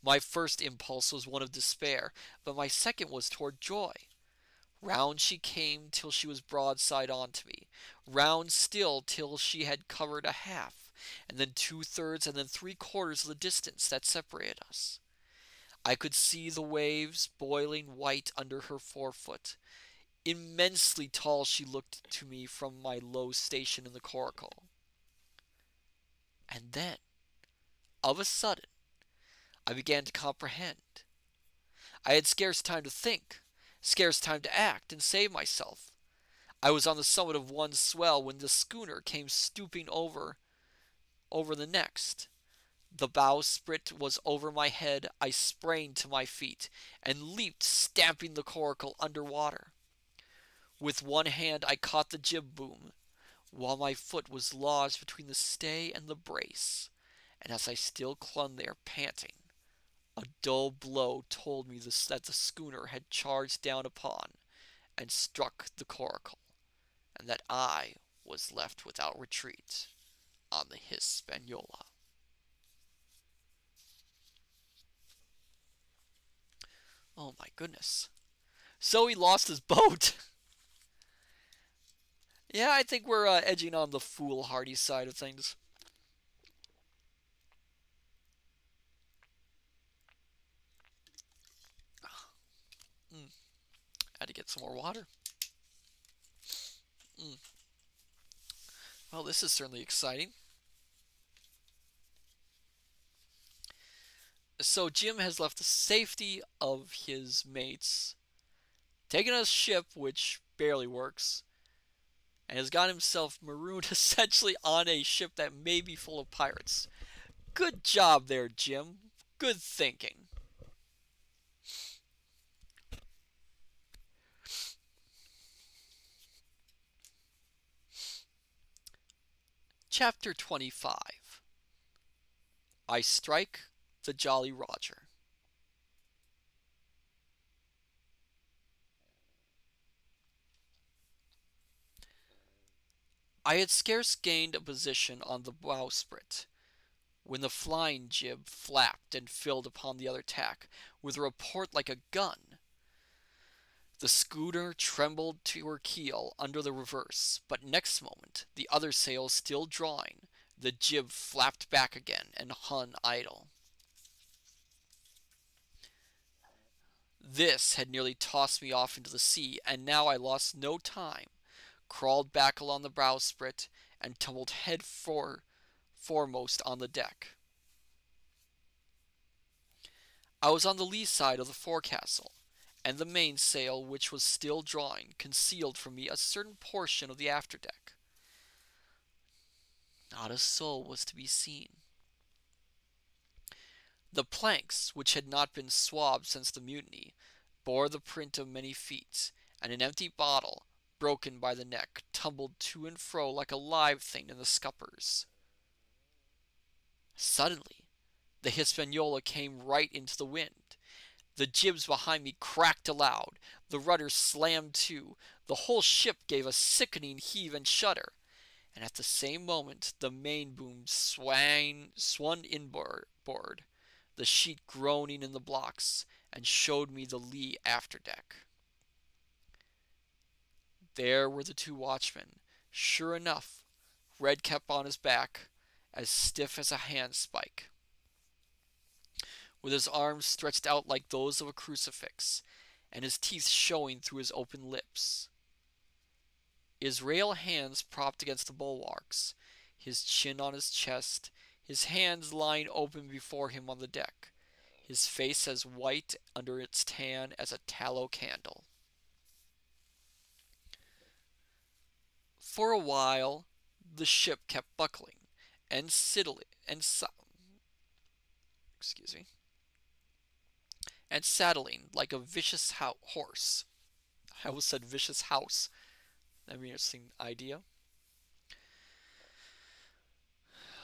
My first impulse was one of despair, but my second was toward joy. Round she came till she was broadside on to me, round still till she had covered a half, and then 2/3, and then 3/4 of the distance that separated us. I could see the waves boiling white under her forefoot. Immensely tall she looked to me from my low station in the coracle. And then, of a sudden, I began to comprehend. I had scarce time to think, scarce time to act and save myself. I was on the summit of one swell when the schooner came stooping over the next. The bowsprit was over my head. I sprang to my feet and leaped, stamping the coracle under water. With one hand I caught the jib boom, while my foot was lodged between the stay and the brace, and as I still clung there, panting, a dull blow told me that the schooner had charged down upon and struck the coracle, and that I was left without retreat on the Hispaniola. Oh my goodness. So he lost his boat. Yeah, I think we're edging on the foolhardy side of things. Mm, had to get some more water. Mm. Well, this is certainly exciting. So Jim has left the safety of his mates, taken a ship which barely works, and has got himself marooned essentially on a ship that may be full of pirates. Good job there, Jim. Good thinking. Chapter 25. I Strike the Jolly Roger. I had scarce gained a position on the bowsprit when the flying jib flapped and filled upon the other tack with a report like a gun. The schooner trembled to her keel under the reverse, but next moment, the other sail still drawing, the jib flapped back again and hung idle. This had nearly tossed me off into the sea, and now I lost no time, crawled back along the bowsprit, and tumbled foremost on the deck. I was on the lee side of the forecastle, and the mainsail, which was still drawing, concealed from me a certain portion of the afterdeck. Not a soul was to be seen. The planks, which had not been swabbed since the mutiny, bore the print of many feet, and an empty bottle, broken by the neck, tumbled to and fro like a live thing in the scuppers. Suddenly, the Hispaniola came right into the wind. The jibs behind me cracked aloud, the rudder slammed to, the whole ship gave a sickening heave and shudder, and at the same moment the main boom swung inboard, the sheet groaning in the blocks, and showed me the lee afterdeck. There were the two watchmen, sure enough, Redcap on his back, as stiff as a handspike, with his arms stretched out like those of a crucifix, and his teeth showing through his open lips. His rail hands propped against the bulwarks, his chin on his chest, his hands lying open before him on the deck, his face as white under its tan as a tallow candle. For a while the ship kept buckling and saddling like a vicious horse. I almost said vicious house. That'd be an interesting idea.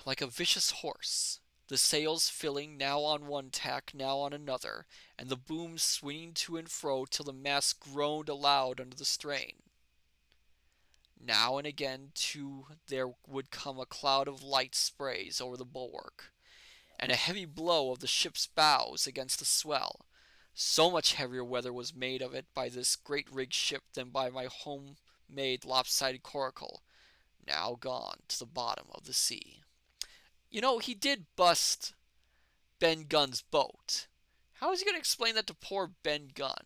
Like a vicious horse, the sails filling now on one tack, now on another, and the boom swinging to and fro till the mast groaned aloud under the strain. Now and again, too, there would come a cloud of light sprays over the bulwark, and a heavy blow of the ship's bows against the swell. So much heavier weather was made of it by this great-rigged ship than by my home-made lopsided coracle, now gone to the bottom of the sea. You know, he did bust Ben Gunn's boat. How is he going to explain that to poor Ben Gunn?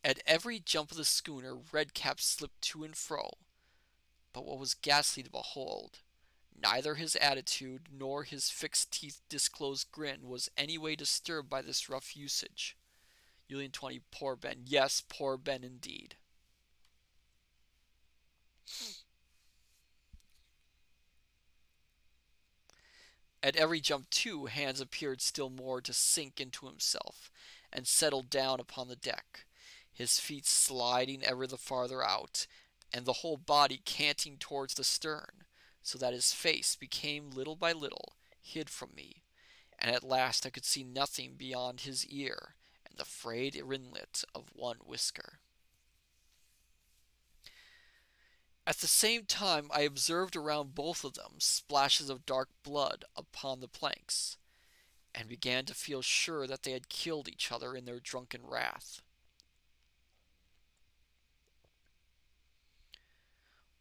At every jump of the schooner, Redcap slipped to and fro. But what was ghastly to behold, Neither his attitude nor his fixed teeth disclosed grin was any way disturbed by this rough usage. Julian 20, poor Ben. Yes, poor Ben indeed. At every jump, too, Hans appeared still more to sink into himself, and settled down upon the deck, his feet sliding ever the farther out, and the whole body canting towards the stern, so that his face became little by little hid from me, and at last I could see nothing beyond his ear and the frayed rinlet of one whisker. At the same time I observed around both of them splashes of dark blood upon the planks, and began to feel sure that they had killed each other in their drunken wrath.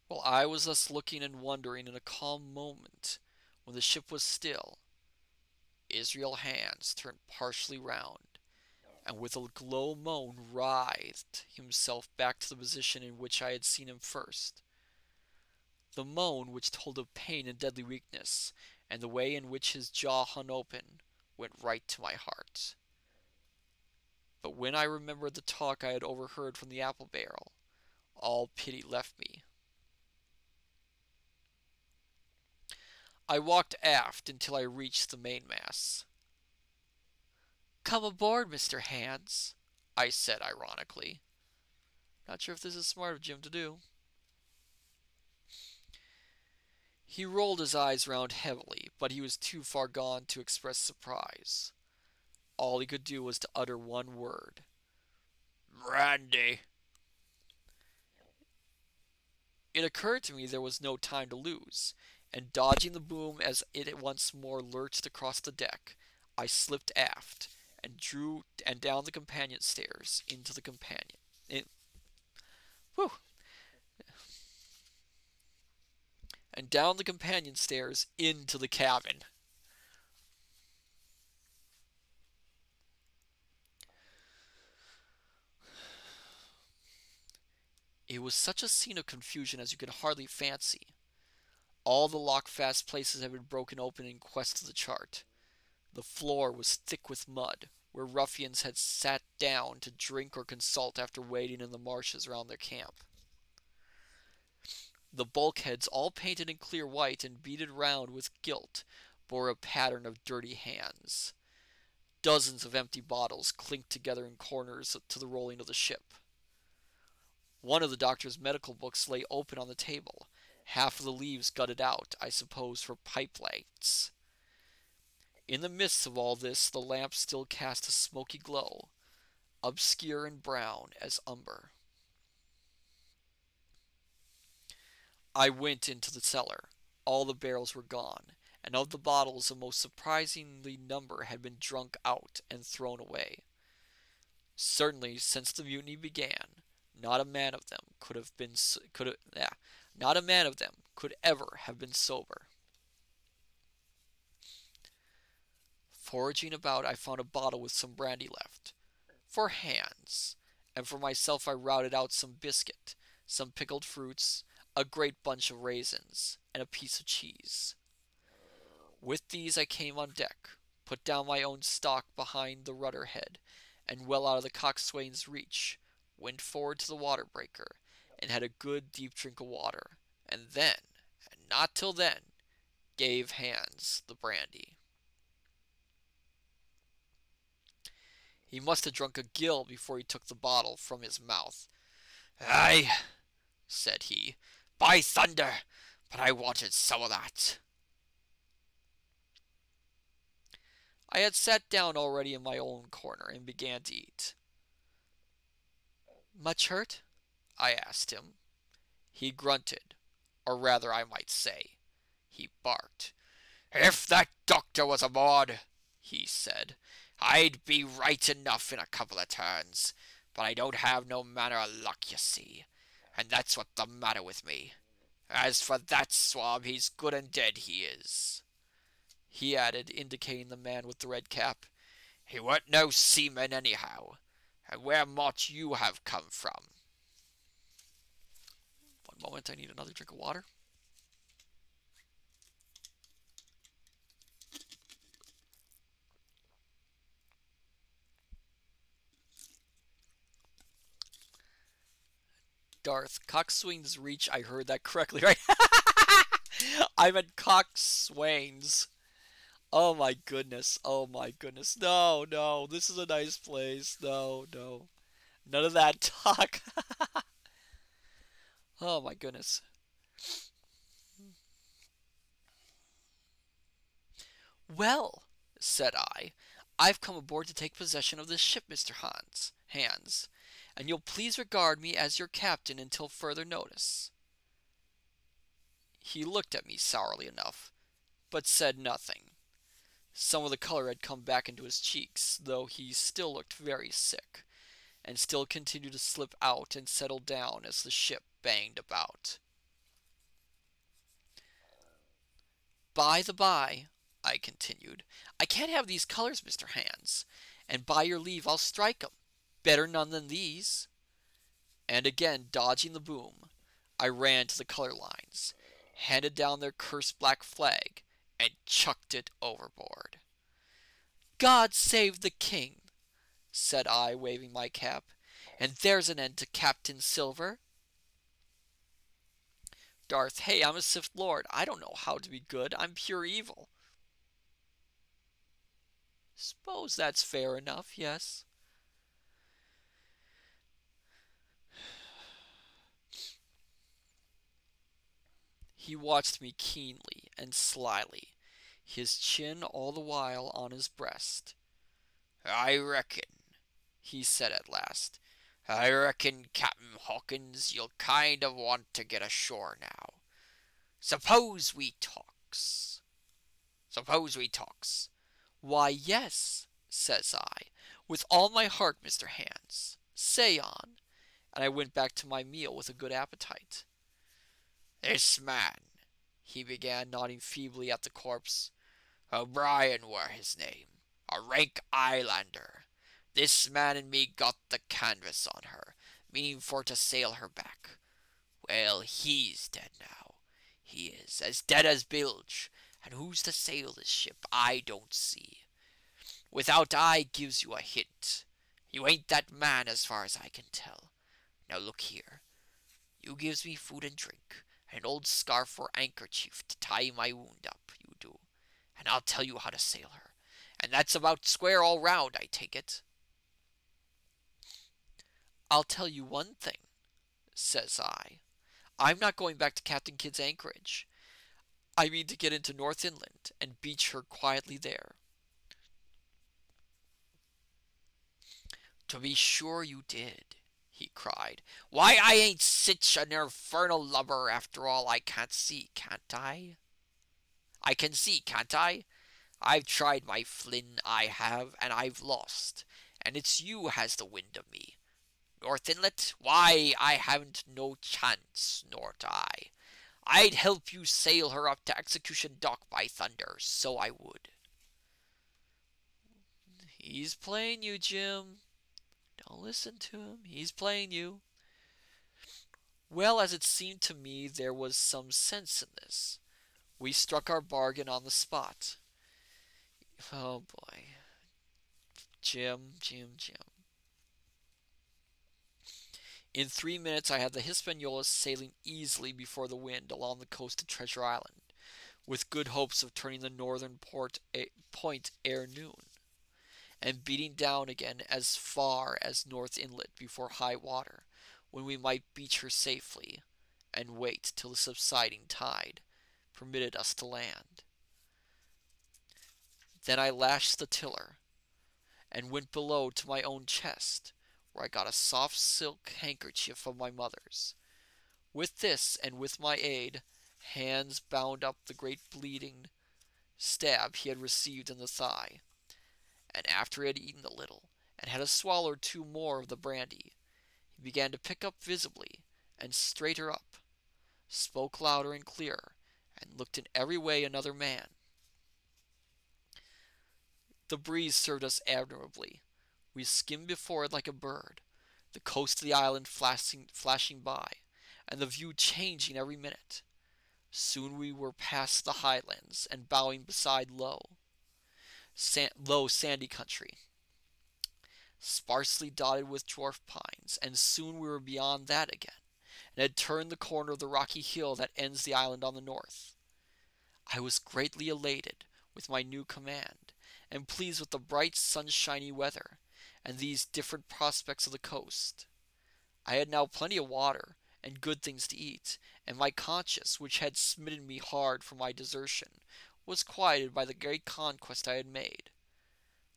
While I was thus looking and wondering in a calm moment, when the ship was still, Israel Hands turned partially round, and with a low moan writhed himself back to the position in which I had seen him first. The moan, which told of pain and deadly weakness, and the way in which his jaw hung open, went right to my heart. But when I remembered the talk I had overheard from the apple barrel, all pity left me. I walked aft until I reached the mainmast. "Come aboard, Mr. Hands," I said ironically. Not sure if this is smart of Jim to do. He rolled his eyes round heavily, but he was too far gone to express surprise. All he could do was to utter one word. "Brandy." It occurred to me there was no time to lose, and dodging the boom as it once more lurched across the deck, I slipped aft and down the companion stairs into the cabin. It was such a scene of confusion as you could hardly fancy. All the lock-fast places had been broken open in quest of the chart. The floor was thick with mud, where ruffians had sat down to drink or consult after wading in the marshes round their camp. The bulkheads, all painted in clear white and beaded round with gilt, bore a pattern of dirty hands. Dozens of empty bottles clinked together in corners to the rolling of the ship. One of the doctor's medical books lay open on the table, half of the leaves gutted out, I suppose, for pipe lights. In the midst of all this, the lamp still cast a smoky glow, obscure and brown as umber. I went into the cellar. All the barrels were gone, and of the bottles a most surprisingly number had been drunk out and thrown away. Certainly, since the mutiny began, not a man of them could ever have been sober. Foraging about, I found a bottle with some brandy left, for Hans, and for myself I routed out some biscuit, some pickled fruits, a great bunch of raisins, and a piece of cheese. With these I came on deck, put down my own stock behind the rudder head, and well out of the coxswain's reach, went forward to the water breaker, and had a good deep drink of water, and then, and not till then, gave Hans the brandy. He must have drunk a gill before he took the bottle from his mouth. "Aye," said he, "by thunder, but I wanted some of that." I had sat down already in my own corner and began to eat. "Much hurt?" I asked him. He grunted, or rather I might say, he barked. "If that doctor was aboard," he said, "I'd be right enough in a couple of turns, but I don't have no manner of luck, you see, and that's what's the matter with me. As for that swab, he's good and dead, he is," he added, indicating the man with the red cap. "He weren't no seaman anyhow, and where might you have come from?" One moment, I need another drink of water. Darth, coxswain's reach. I heard that correctly, right? I meant coxswains. Oh my goodness. Oh my goodness. No, no. This is a nice place. No, no. None of that talk. Oh my goodness. Well, said I, I've come aboard to take possession of this ship, Mr. Hans, and you'll please regard me as your captain until further notice. He looked at me sourly enough, but said nothing. Some of the color had come back into his cheeks, though he still looked very sick, and still continued to slip out and settle down as the ship banged about. By the by, I continued, I can't have these colors, Mr. Hans, and by your leave I'll strike 'em. Better none than these. And again, dodging the boom, I ran to the color lines, handed down their cursed black flag, and chucked it overboard. God save the king, said I, waving my cap, and there's an end to Captain Silver. Darth, hey, I'm a Sith Lord. I don't know how to be good. I'm pure evil. Suppose that's fair enough, yes. He watched me keenly and slyly, his chin all the while on his breast. I reckon, he said at last, I reckon, Captain Hawkins, you'll kind of want to get ashore now. Suppose we talks. Suppose we talks. Why, yes, says I, with all my heart, Mr. Hans. Say on. And I went back to my meal with a good appetite. This man, he began, nodding feebly at the corpse. O'Brien were his name, a rank Islander. This man and me got the canvas on her, meaning for to sail her back. Well, he's dead now. He is, as dead as bilge, and who's to sail this ship, I don't see. Without I gives you a hint. You ain't that man as far as I can tell. Now look here. You gives me food and drink, an old scarf or handkerchief to tie my wound up, you do, and I'll tell you how to sail her. And that's about square all round, I take it. I'll tell you one thing, says I. I'm not going back to Captain Kidd's anchorage. I mean to get into North Inland and beach her quietly there. To be sure you did, he cried. Why, I ain't sich an infernal lubber after all. I can't see, can't I? I can see, can't I? I've tried my Flynn, I have, and I've lost, and it's you has the wind of me. North Inlet? Why, I haven't no chance, nort I. I'd help you sail her up to Execution Dock, by thunder, so I would. He's playing you, Jim. Don't listen to him. He's playing you. Well, as it seemed to me, there was some sense in this. We struck our bargain on the spot. Oh, boy. Jim. In 3 minutes I had the Hispaniola sailing easily before the wind along the coast of Treasure Island, with good hopes of turning the northern point ere noon, and beating down again as far as North Inlet before high water, when we might beach her safely, and wait till the subsiding tide permitted us to land. Then I lashed the tiller, and went below to my own chest, where I got a soft silk handkerchief of my mother's. With this, and with my aid, Hans bound up the great bleeding stab he had received in the thigh, and after he had eaten a little, and had a swallow or two more of the brandy, he began to pick up visibly, and straighter up, spoke louder and clearer, and looked in every way another man. The breeze served us admirably. We skimmed before it like a bird, the coast of the island flashing by, and the view changing every minute. Soon we were past the highlands, and bowing beside low, sandy country, sparsely dotted with dwarf pines, and soon we were beyond that again, and had turned the corner of the rocky hill that ends the island on the north. I was greatly elated with my new command, and pleased with the bright sunshiny weather, and these different prospects of the coast. I had now plenty of water, and good things to eat, and my conscience, which had smitten me hard for my desertion, was quieted by the great conquest I had made.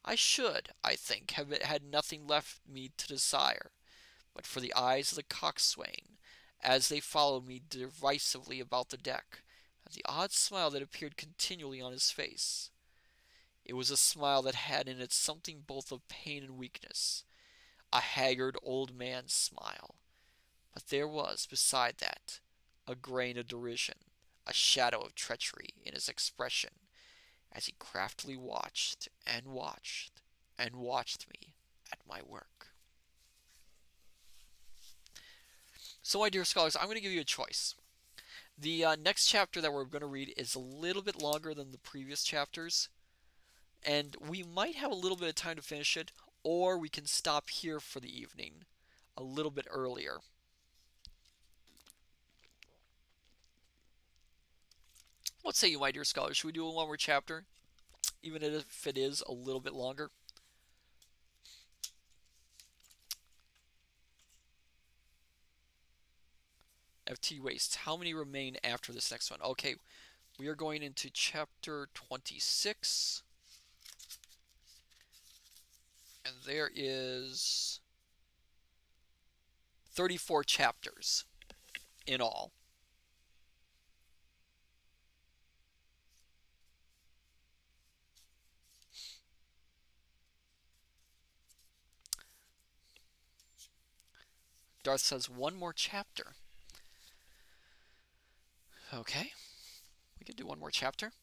I should, I think, have had nothing left me to desire, but for the eyes of the coxswain, as they followed me derisively about the deck, and the odd smile that appeared continually on his face. It was a smile that had in it something both of pain and weakness, a haggard old man's smile. But there was, beside that, a grain of derision, a shadow of treachery in his expression, as he craftily watched and watched and watched me at my work. So, my dear scholars, I'm going to give you a choice. The next chapter that we're going to read is a little bit longer than the previous chapters, and we might have a little bit of time to finish it, or we can stop here for the evening a little bit earlier. What say you, my dear scholars? Should we do one more chapter, even if it is a little bit longer? FT Waste. How many remain after this next one? Okay, we are going into chapter 26. And there is 34 chapters in all. Darth says one more chapter. Okay, we can do one more chapter.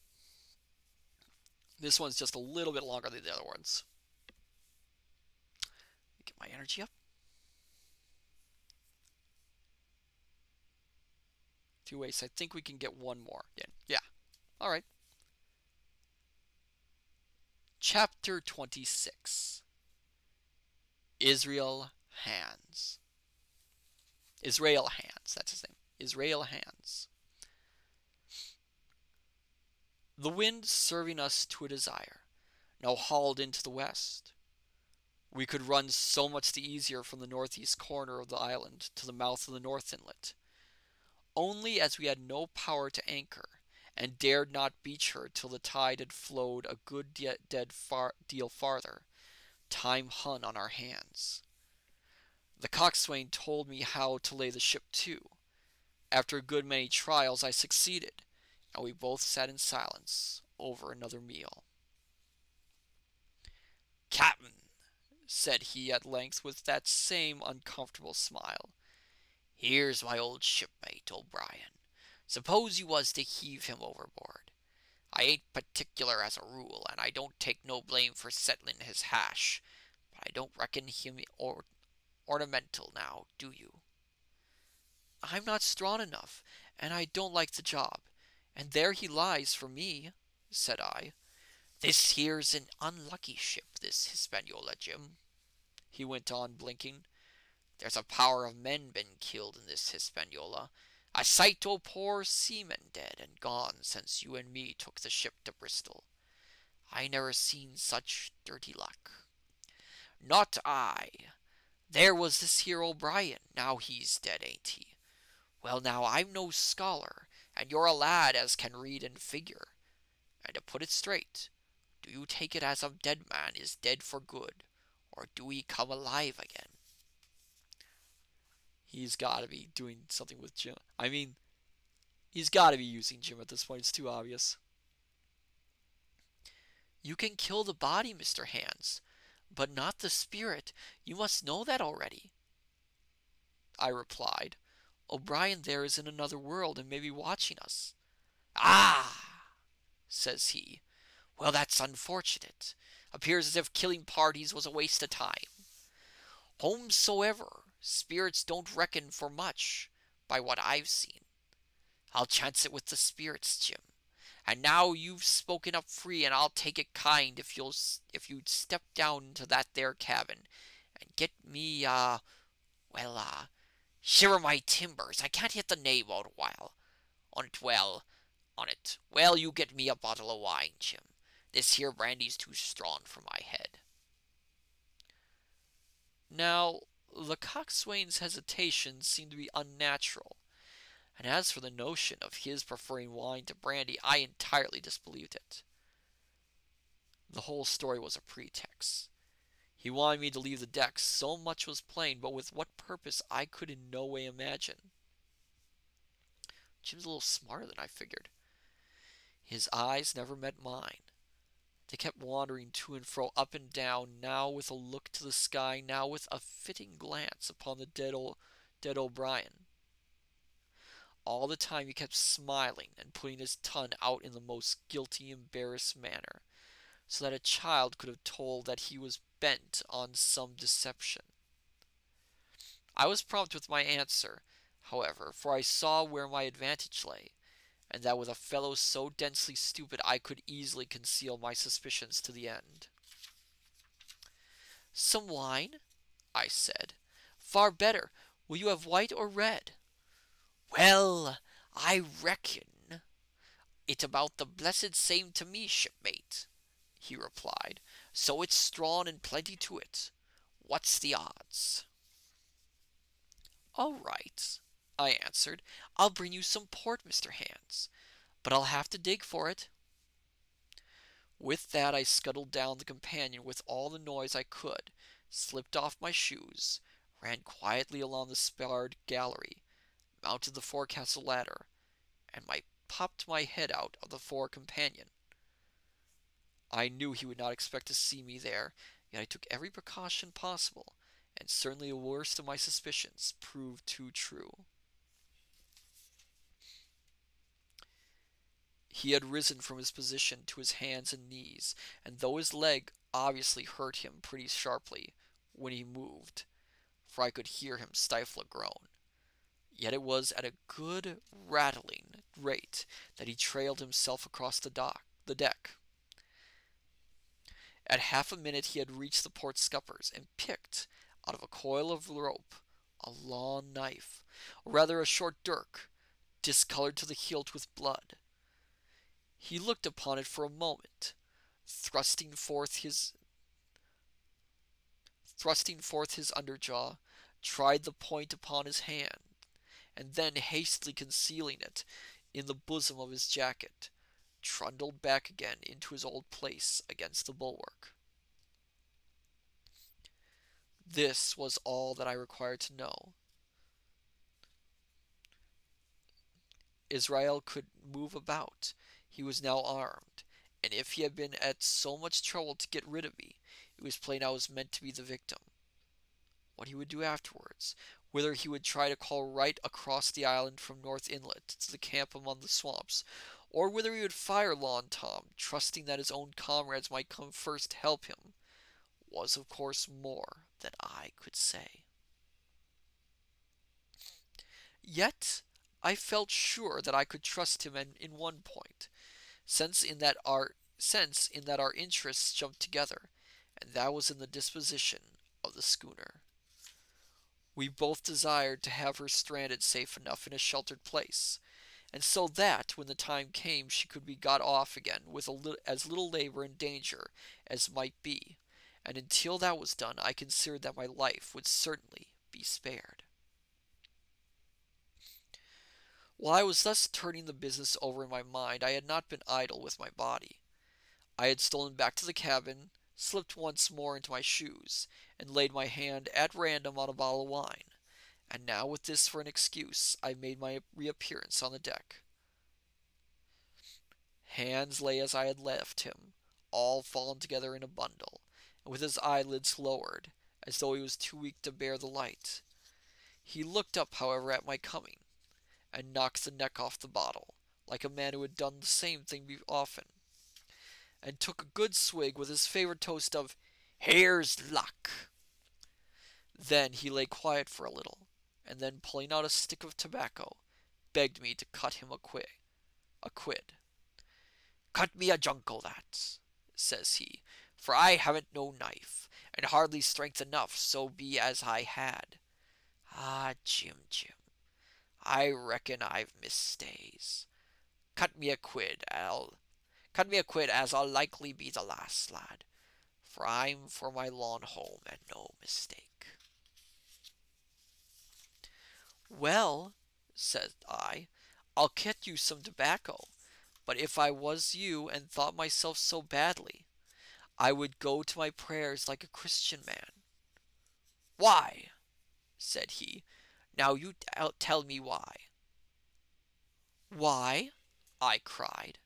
This one's just a little bit longer than the other ones. Get my energy up. 2 wastes. I think we can get one more in. Yeah. All right. Chapter 26. Israel Hands. Israel Hands. That's his name. Israel Hands. The wind serving us to a desire, now hauled into the west. We could run so much the easier from the northeast corner of the island to the mouth of the north inlet. Only as we had no power to anchor, and dared not beach her till the tide had flowed a good deal farther, time hung on our hands. The coxswain told me how to lay the ship to. After a good many trials I succeeded, and we both sat in silence over another meal. "Captain," said he at length with that same uncomfortable smile, "here's my old shipmate, O'Brien. Suppose you was to heave him overboard. I ain't particular as a rule, and I don't take no blame for settling his hash, but I don't reckon him ornamental now, do you?" "I'm not strong enough, and I don't like the job, and there he lies for me," said I. "This here's an unlucky ship, this Hispaniola, Jim," he went on, blinking. "There's a power of men been killed in this Hispaniola, a sight o' poor seamen dead and gone since you and me took the ship to Bristol. I never seen such dirty luck." "Not I. There was this here O'Brien, now he's dead, ain't he? Well, now, I'm no scholar, and you're a lad as can read and figure. And to put it straight, do you take it as a dead man is dead for good, or do he come alive again?" He's got to be doing something with Jim. I mean, he's got to be using Jim at this point. It's too obvious. "You can kill the body, Mr. Hands, but not the spirit. You must know that already," I replied. "O'Brien there is in another world and may be watching us." "Ah!" says he. "Well, that's unfortunate. Appears as if killing parties was a waste of time. Howsoever, spirits don't reckon for much, by what I've seen. I'll chance it with the spirits, Jim. And now you've spoken up free, and I'll take it kind if you'd step down into that there cabin and get me Shiver my timbers, I can't hit the name out a while. On it, well, you get me a bottle of wine, Jim. This here brandy's too strong for my head. Now, the coxswain's hesitation seemed to be unnatural, and as for the notion of his preferring wine to brandy, I entirely disbelieved it. The whole story was a pretext. He wanted me to leave the deck, so much was plain, but with what purpose I could in no way imagine. Jim's a little smarter than I figured. His eyes never met mine. They kept wandering to and fro, up and down, now with a look to the sky, now with a flitting glance upon the dead O'Brien. All the time he kept smiling and putting his tongue out in the most guilty, embarrassed manner, so that a child could have told that he was bent on some deception. I was prompt with my answer, however, for I saw where my advantage lay, and that with a fellow so densely stupid I could easily conceal my suspicions to the end. "Some wine?" I said. "Far better. Will you have white or red?" "Well, I reckon it about the blessed same to me, shipmate," he replied, "so it's strong and plenty to it. What's the odds?" "All right," I answered. "I'll bring you some port, Mr. Hands, but I'll have to dig for it." With that I scuttled down the companion with all the noise I could, slipped off my shoes, ran quietly along the sparred gallery, mounted the forecastle ladder, and popped my head out of the fore companion. I knew he would not expect to see me there, yet I took every precaution possible, and certainly the worst of my suspicions proved too true. He had risen from his position to his hands and knees, and though his leg obviously hurt him pretty sharply when he moved, for I could hear him stifle a groan, yet it was at a good rattling rate that he trailed himself across the deck. At half a minute he had reached the port scuppers and picked out of a coil of rope a long knife, or rather a short dirk, discolored to the hilt with blood. He looked upon it for a moment, thrusting forth his underjaw, tried the point upon his hand, and then hastily concealing it in the bosom of his jacket, trundled back again into his old place against the bulwark. This was all that I required to know. Israel could move about. He was now armed, and if he had been at so much trouble to get rid of me, it was plain I was meant to be the victim. What he would do afterwards, whether he would try to call right across the island from North Inlet to the camp among the swamps, or whether he would fire Lon Tom, trusting that his own comrades might come first to help him, was of course more than I could say. Yet I felt sure that I could trust him in one point, since in that our interests jumped together, and that was in the disposition of the schooner. We both desired to have her stranded safe enough in a sheltered place, and so that when the time came she could be got off again with as little labor and danger as might be, and until that was done I considered that my life would certainly be spared. While I was thus turning the business over in my mind, I had not been idle with my body. I had stolen back to the cabin, slipped once more into my shoes, and laid my hand at random on a bottle of wine, and now with this for an excuse, I made my reappearance on the deck. Hands lay as I had left him, all fallen together in a bundle, and with his eyelids lowered, as though he was too weak to bear the light. He looked up, however, at my coming, and knocked the neck off the bottle, like a man who had done the same thing often, and took a good swig with his favorite toast of "Here's luck." Then he lay quiet for a little, and then pulling out a stick of tobacco, begged me to cut him a quid. "Cut me a junco, that," says he, "for I haven't no knife, and hardly strength enough, so be as I had. Ah, Jim, I reckon I've missed stays. Cut me a quid, as I'll likely be the last, lad, for I'm for my lawn home and no mistake. Well, said I, I'll get you some tobacco, but if I was you and thought myself so badly, I would go to my prayers like a Christian man. Why? Said he. Now you tell me why. Why? I cried.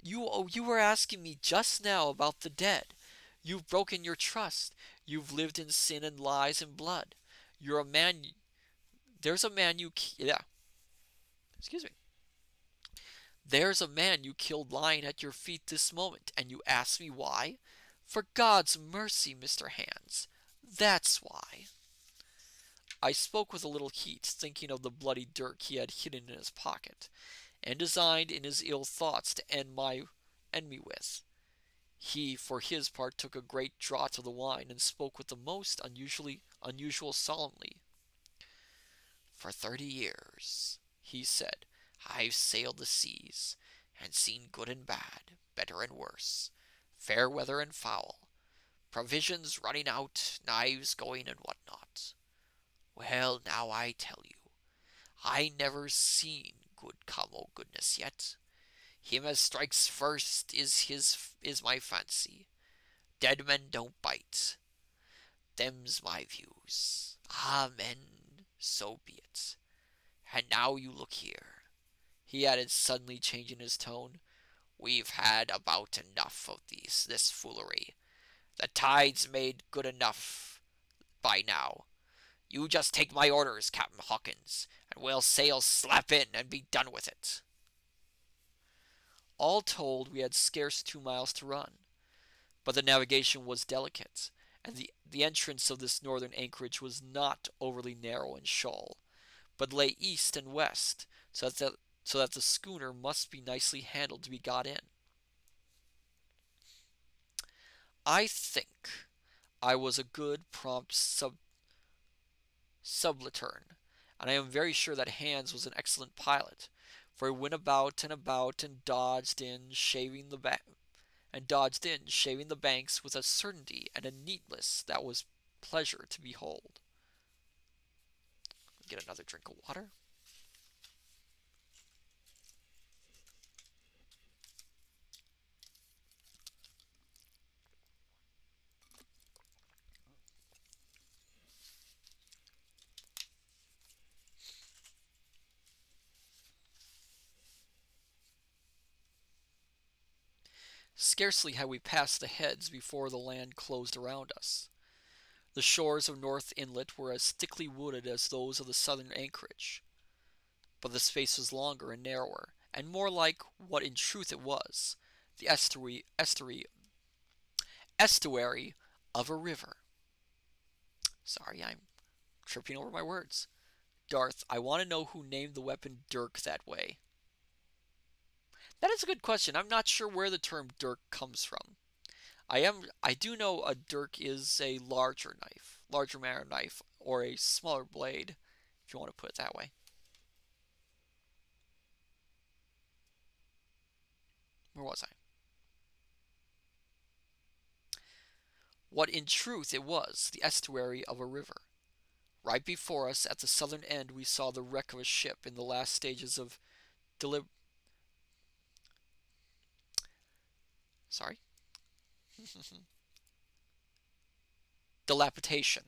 You were asking me just now about the dead. You've broken your trust. You've lived in sin and lies and blood. You're a man. There's a man you. Yeah. Excuse me. There's a man you killed lying at your feet this moment, and you ask me why? For God's mercy, Mr. Hands. That's why. I spoke with a little heat, thinking of the bloody dirk he had hidden in his pocket, and designed in his ill thoughts to end me with. He, for his part, took a great draught of the wine, and spoke with the most unusual solemnly. For 30 years, he said, I've sailed the seas, and seen good and bad, better and worse, fair weather and foul, provisions running out, knives going, and what not. Well, now I tell you, I never seen good come o' goodness yet. Him as strikes first is my fancy. Dead men don't bite. Them's my views. Amen. So be it. And now you look here, he added, suddenly changing his tone. We've had about enough of this foolery. The tide's made good enough by now. You just take my orders, Captain Hawkins, and we'll sail slap in and be done with it. All told, we had scarce 2 miles to run, but the navigation was delicate, and the entrance of this northern anchorage was not overly narrow and shoal, but lay east and west, so that the schooner must be nicely handled to be got in. I think I was a good, prompt subaltern, and I am very sure that Hans was an excellent pilot, for he went about and dodged in, shaving the banks with a certainty and a neatness that was pleasure to behold. Get another drink of water. Scarcely had we passed the heads before the land closed around us. The shores of North Inlet were as thickly wooded as those of the southern anchorage, but the space was longer and narrower, and more like what in truth it was, the estuary of a river. Sorry, I'm tripping over my words. Darth, I want to know who named the weapon dirk that way. That is a good question. I'm not sure where the term dirk comes from. I do know a dirk is a larger manner knife, or a smaller blade, if you want to put it that way. Where was I? What in truth it was, the estuary of a river. Right before us, at the southern end, we saw the wreck of a ship in the last stages of sorry? dilapidation.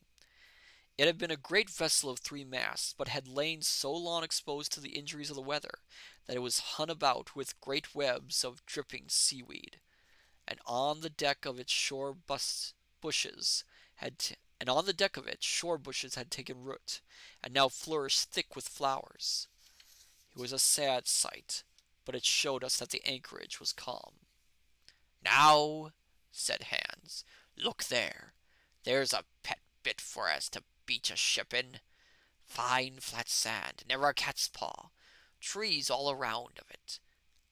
It had been a great vessel of 3 masts, but had lain so long exposed to the injuries of the weather that it was hung about with great webs of dripping seaweed, and on the deck of it bushes had taken root, and now flourished thick with flowers. It was a sad sight, but it showed us that the anchorage was calm. Now, said Hans, look there. There's a pet bit for us to beach a ship in. Fine flat sand, never a cat's paw, trees all around of it,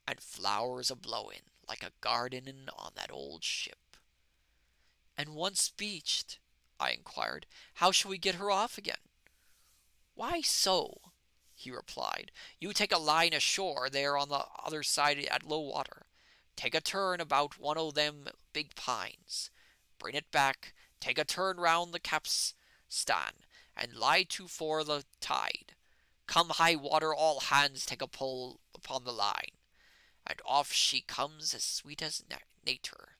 and flowers a-blowing like a garden on that old ship. And once beached, I inquired, how shall we get her off again? "Why so?" he replied. "You take a line ashore there on the other side at low water. Take a turn about one o' them big pines. Bring it back, take a turn round the capstan, and lie to for the tide. Come high water, all hands take a pull upon the line, and off she comes as sweet as nater.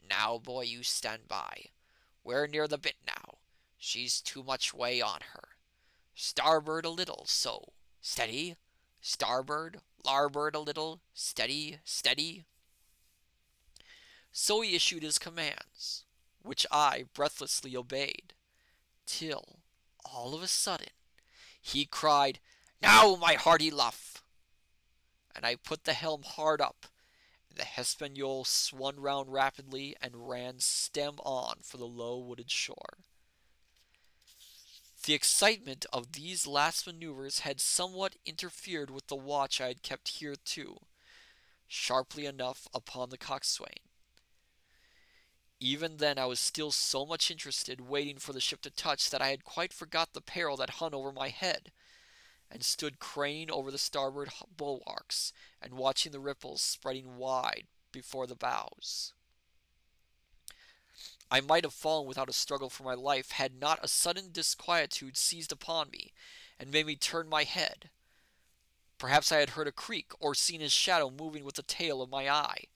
Now, boy, you stand by. We're near the bit now. She's too much way on her. Starboard a little, so. Steady. Starboard, larboard a little. Steady, steady." So he issued his commands, which I breathlessly obeyed, till, all of a sudden, he cried, "Now, my hearty luff!" and I put the helm hard up, and the Hispaniola swung round rapidly and ran stem on for the low wooded shore. The excitement of these last maneuvers had somewhat interfered with the watch I had kept hitherto, sharply enough upon the coxswain. Even then I was still so much interested, waiting for the ship to touch, that I had quite forgot the peril that hung over my head, and stood craning over the starboard bulwarks, and watching the ripples spreading wide before the bows. I might have fallen without a struggle for my life, had not a sudden disquietude seized upon me, and made me turn my head. Perhaps I had heard a creak, or seen his shadow moving with the tail of my eye.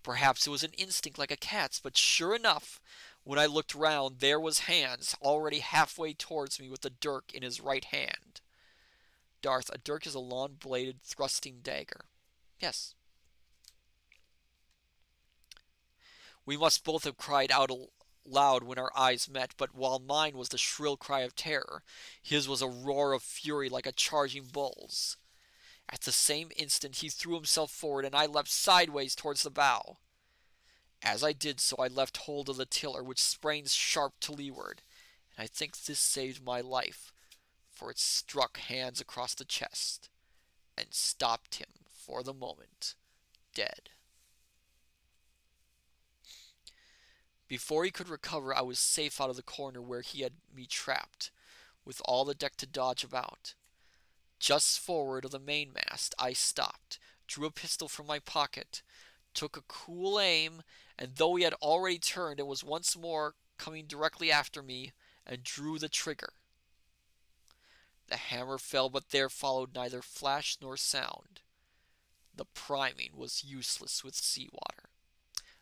Perhaps it was an instinct like a cat's, but sure enough, when I looked round, there was Hans, already halfway towards me with the dirk in his right hand. Darth, a dirk is a long-bladed thrusting dagger. Yes. We must both have cried out loud when our eyes met, but while mine was the shrill cry of terror, his was a roar of fury like a charging bull's. At the same instant he threw himself forward, and I leapt sideways towards the bow. As I did so, I left hold of the tiller, which sprang sharp to leeward, and I think this saved my life, for it struck Hans across the chest, and stopped him, for the moment, dead. Before he could recover, I was safe out of the corner where he had me trapped, with all the deck to dodge about. Just forward of the mainmast I stopped, drew a pistol from my pocket, took a cool aim, and though he had already turned and was once more coming directly after me, and drew the trigger. The hammer fell, but there followed neither flash nor sound. The priming was useless with seawater.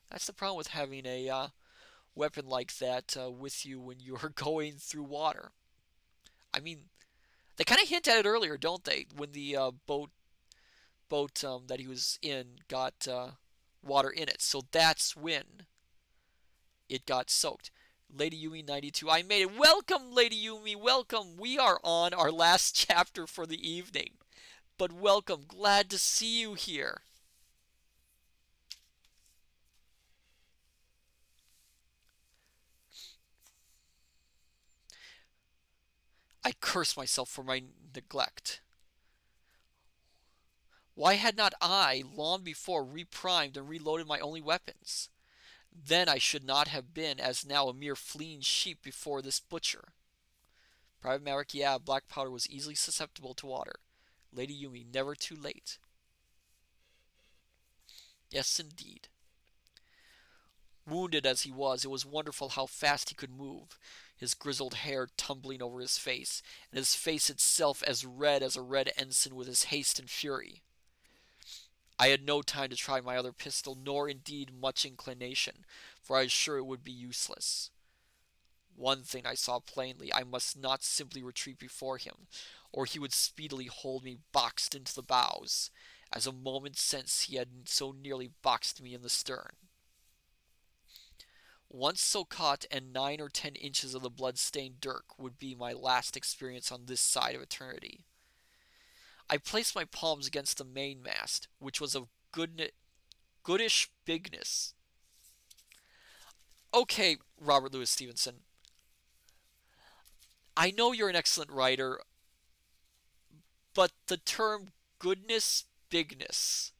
That's the problem with having a weapon like that with you when you're going through water. I mean, they kind of hint at it earlier, don't they? When the boat that he was in got water in it. So that's when it got soaked. Lady Yumi 92, I made it. Welcome, Lady Yumi, welcome. We are on our last chapter for the evening. But welcome, glad to see you here. I curse myself for my neglect. Why had not I, long before, reprimed and reloaded my only weapons? Then I should not have been, as now, a mere fleeing sheep before this butcher. Private Maverick, yeah, black powder was easily susceptible to water. Lady Yumi, never too late. Yes, indeed. Wounded as he was, it was wonderful how fast he could move, his grizzled hair tumbling over his face, and his face itself as red as a red ensign with his haste and fury. I had no time to try my other pistol, nor indeed much inclination, for I was sure it would be useless. One thing I saw plainly, I must not simply retreat before him, or he would speedily hold me boxed into the bows, as a moment since he had so nearly boxed me in the stern. Once so caught, and 9 or 10 inches of the blood-stained dirk would be my last experience on this side of eternity. I placed my palms against the mainmast, which was of goodish bigness. Okay, Robert Louis Stevenson, I know you're an excellent writer, but the term goodness, bigness,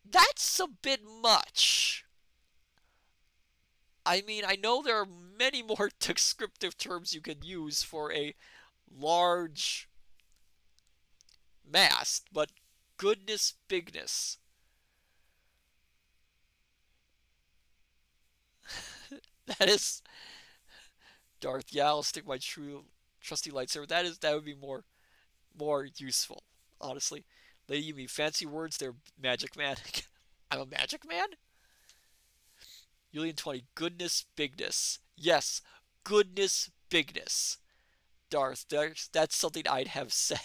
that's a bit much. I mean, I know there are many more descriptive terms you can use for a large mast, but goodness bigness. That is Darth. Yeah, I'll stick my trusty lightsaber. That would be more useful, honestly. Lady, you mean fancy words? They're magic man. I'm a magic man? Julian 20. Goodness bigness. Yes, goodness bigness. Darth, that's something I'd have said.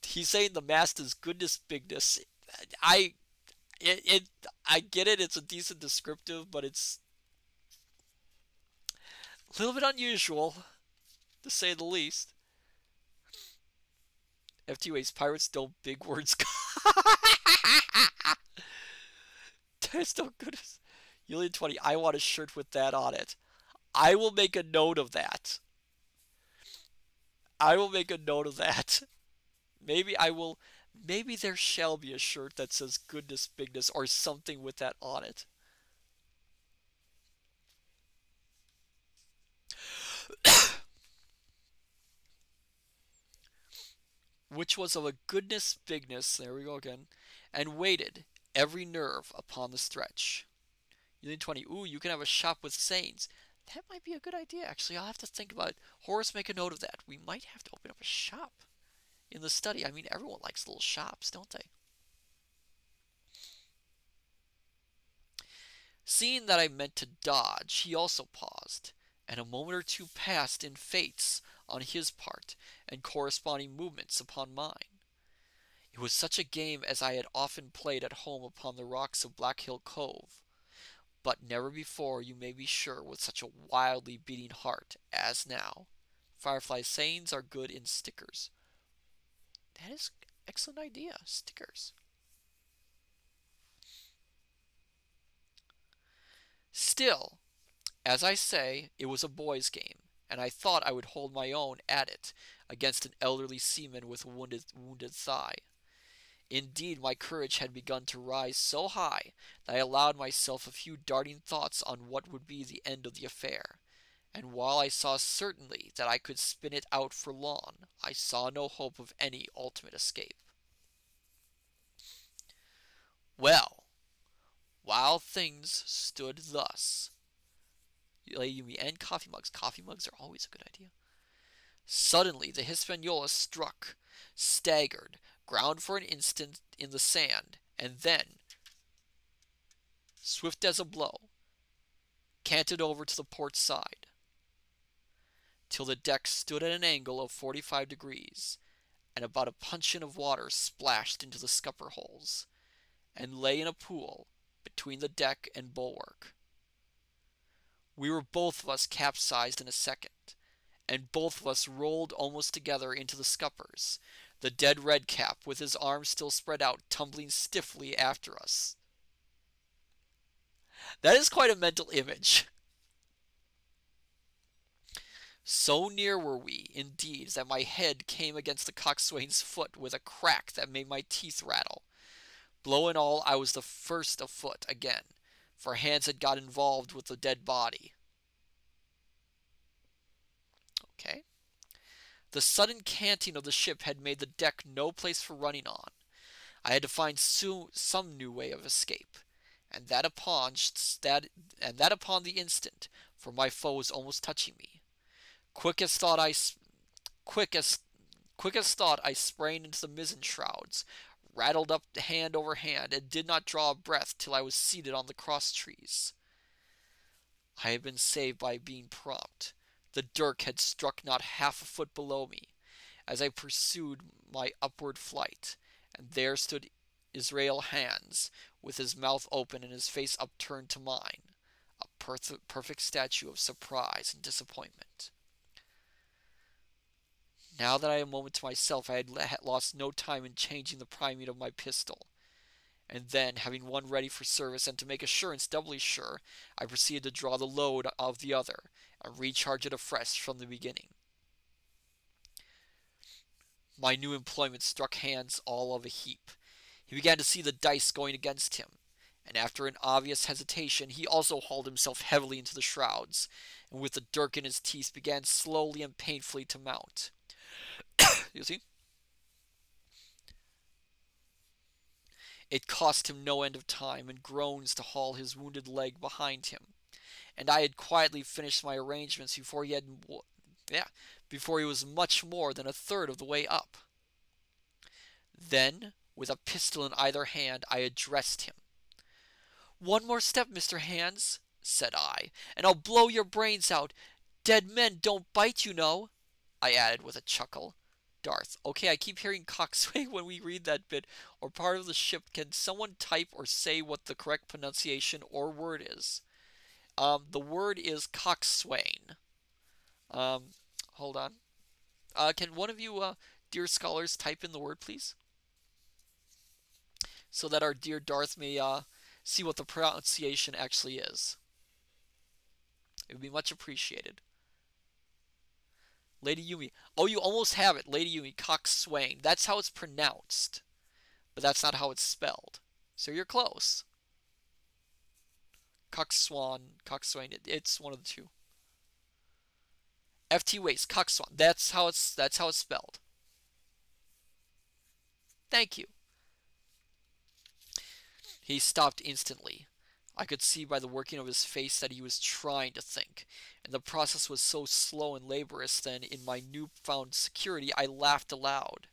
He's saying the mast is goodness bigness. I it I get it. It's a decent descriptive, but it's a little bit unusual to say the least. FTUA's pirates don't big words. That's no good. Julian 20. I want a shirt with that on it. I will make a note of that. I will make a note of that. Maybe I will. Maybe there shall be a shirt that says goodness bigness or something with that on it. Which was of a goodness bigness, there we go again, and weighted every nerve upon the stretch. Union 20, ooh, you can have a shop with sayings. That might be a good idea, actually. I'll have to think about it. Horace, make a note of that. We might have to open up a shop in the study. I mean, everyone likes little shops, don't they? Seeing that I meant to dodge, he also paused, and a moment or two passed in feints on his part, and corresponding movements upon mine. It was such a game as I had often played at home upon the rocks of Black Hill Cove, but never before, you may be sure, with such a wildly beating heart as now. Firefly's sayings are good in stickers. That is an excellent idea, stickers. Still, as I say, it was a boy's game, and I thought I would hold my own at it against an elderly seaman with a wounded thigh. Indeed, my courage had begun to rise so high that I allowed myself a few darting thoughts on what would be the end of the affair, and while I saw certainly that I could spin it out for long, I saw no hope of any ultimate escape. Well, while things stood thus, Yumi and coffee mugs. Coffee mugs are always a good idea. Suddenly the Hispaniola struck, staggered, ground for an instant in the sand, and then, swift as a blow, canted over to the port side, till the deck stood at an angle of 45 degrees, and about a puncheon of water splashed into the scupper holes, and lay in a pool between the deck and bulwark. We were both of us capsized in a second, and both of us rolled almost together into the scuppers, the dead redcap, with his arms still spread out, tumbling stiffly after us. That is quite a mental image. So near were we, indeed, that my head came against the coxswain's foot with a crack that made my teeth rattle. Blow and all, I was the first afoot again, for hands had got involved with the dead body. Okay. The sudden canting of the ship had made the deck no place for running on. I had to find some new way of escape, and that upon the instant, for my foe was almost touching me. Quick as thought, I sprang into the mizzen shrouds, rattled up hand over hand, and did not draw a breath till I was seated on the cross trees. I had been saved by being prompt. The dirk had struck not half a foot below me, as I pursued my upward flight, and there stood Israel Hands, with his mouth open and his face upturned to mine, a perfect statue of surprise and disappointment. Now that I had a moment to myself, I had lost no time in changing the priming of my pistol, and then, having one ready for service, and to make assurance doubly sure, I proceeded to draw the load of the other, and recharge it afresh from the beginning. My new employment struck Hands all of a heap. He began to see the dice going against him, and after an obvious hesitation, he also hauled himself heavily into the shrouds, and with the dirk in his teeth began slowly and painfully to mount. You see? It cost him no end of time and groans to haul his wounded leg behind him, and I had quietly finished my arrangements before he was much more than a third of the way up. Then, with a pistol in either hand, I addressed him. "One more step, Mr. Hands," said I, "and I'll blow your brains out. Dead men don't bite, you know," I added with a chuckle. Darth. Okay, I keep hearing coxswain when we read that bit, or part of the ship. Can someone type or say what the correct pronunciation or word is? The word is coxswain. Hold on. Can one of you, dear scholars, type in the word, please? So that our dear Darth may see what the pronunciation actually is. It would be much appreciated. Lady Yumi. Oh, you almost have it. Lady Yumi, coxswain. That's how it's pronounced. But that's not how it's spelled. So you're close. Coxswain, coxswain. It's one of the two. FT Waste, coxswain. That's how it's spelled. Thank you. He stopped instantly. I could see by the working of his face that he was trying to think, and the process was so slow and laborious that in my newfound security I laughed aloud.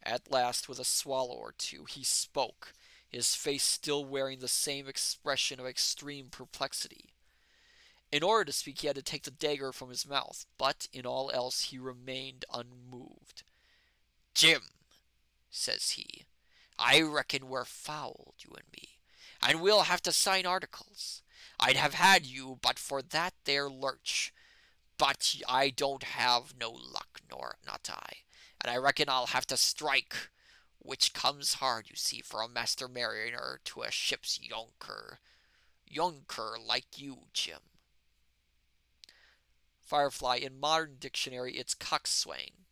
At last, with a swallow or two, he spoke, his face still wearing the same expression of extreme perplexity. In order to speak, he had to take the dagger from his mouth, but in all else he remained unmoved. "Jim," says he, "I reckon we're fouled, you and me, and we'll have to sign articles. I'd have had you but for that there lurch, but I don't have no luck, nor not I, and I reckon I'll have to strike, which comes hard, you see, for a master mariner to a ship's younker like you, Jim." Firefly, in modern dictionary, it's coxswain.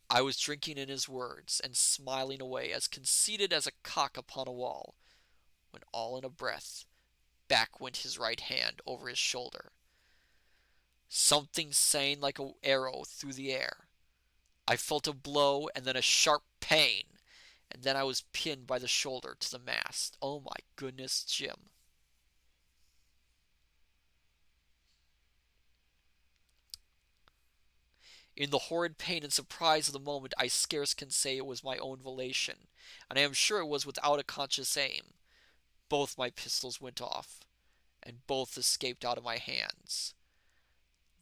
I was drinking in his words and smiling away, as conceited as a cock upon a wall, when all in a breath, back went his right hand over his shoulder. Something sang like an arrow through the air. I felt a blow and then a sharp pain, and then I was pinned by the shoulder to the mast. Oh my goodness, Jim. In the horrid pain and surprise of the moment, I scarce can say it was my own volition, and I am sure it was without a conscious aim. Both my pistols went off, and both escaped out of my hands.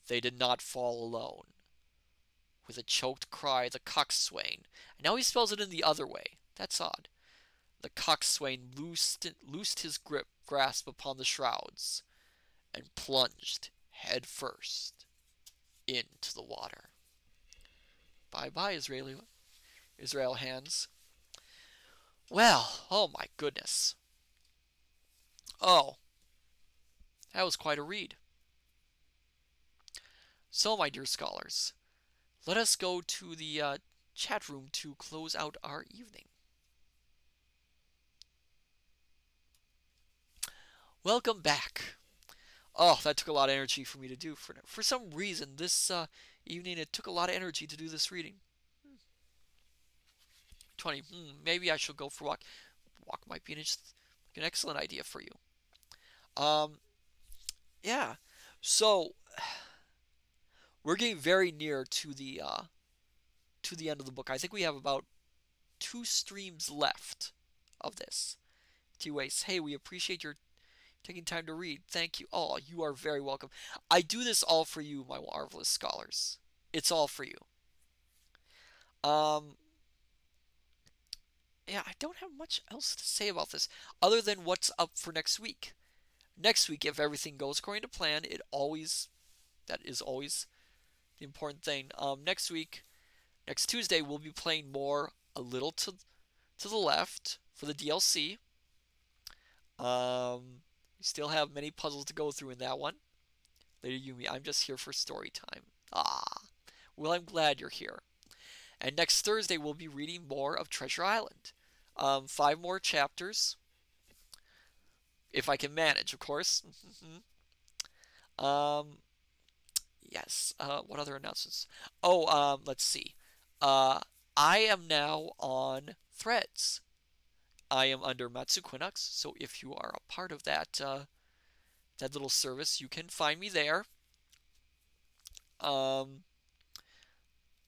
They did not fall alone. With a choked cry, the coxswain, and now he spells it in the other way. That's odd. The coxswain loosed his grasp upon the shrouds, and plunged head first into the water. Bye-bye, Israel Hands. Well, oh my goodness. Oh, that was quite a read. So, my dear scholars, let us go to the chat room to close out our evening. Welcome back. Oh, that took a lot of energy for me to do. For some reason, this evening it took a lot of energy to do this reading. 20. Maybe I should go for a walk. Walk might be an excellent idea for you. Yeah. So we're getting very near to the end of the book. I think we have about 2 streams left of this. T-Ways, hey, we appreciate your taking time to read. Thank you. Oh, you are very welcome. I do this all for you, my marvelous scholars. It's all for you. Yeah, I don't have much else to say about this other than what's up for next week. Next week, if everything goes according to plan, that is always the important thing. Next week, next Tuesday, we'll be playing more A Little to the Left for the DLC. We still have many puzzles to go through in that one. Lady Yumi, I'm just here for story time. Ah, well, I'm glad you're here. And next Thursday, we'll be reading more of Treasure Island. 5 more chapters, if I can manage, of course. um, yes. What other announcements? Oh, let's see. Uh, I am now on Threads. I am under Matsu Quinox, so if you are a part of that little service, you can find me there. Um,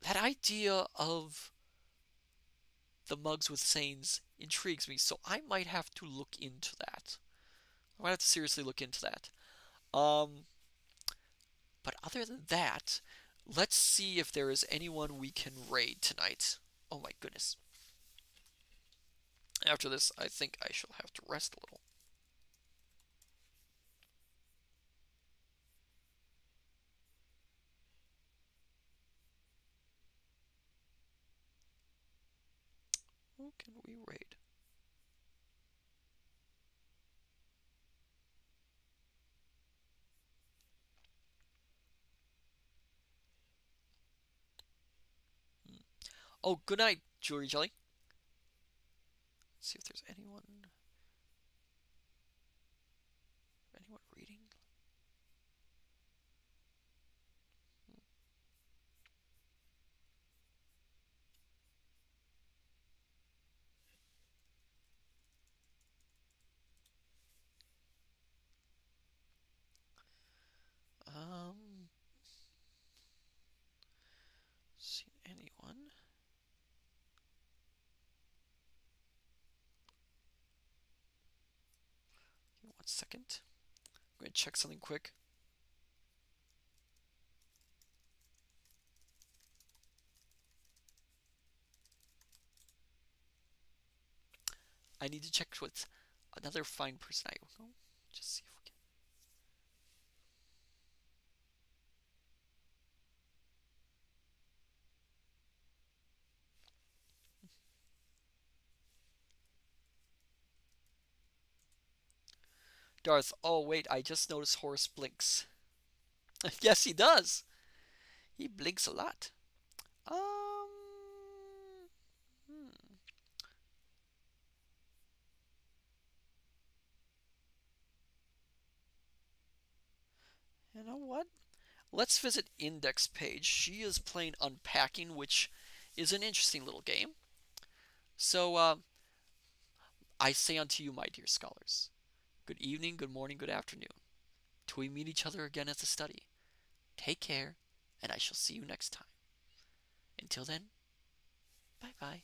that idea of the mugs with sayings intrigues me, so I might have to look into that. I might have to seriously look into that. Um, but other than that, let's see if there is anyone we can raid tonight. Oh my goodness. After this, I think I shall have to rest a little. Who can we raid? Hmm. Oh, good night, Jewelry Jelly. Let's see if there's anyone reading. Seen anyone? Give me 1 second. I'm gonna check something quick. I need to check with another fine person. I will just see if we can. Darth. Oh wait, I just noticed Horace blinks. Yes, he does. He blinks a lot. Um. Hmm. You know what? Let's visit index page. She is playing Unpacking, which is an interesting little game. So, I say unto you, my dear scholars, good evening, good morning, good afternoon. Till we meet each other again at the study. Take care, and I shall see you next time. Until then, bye bye.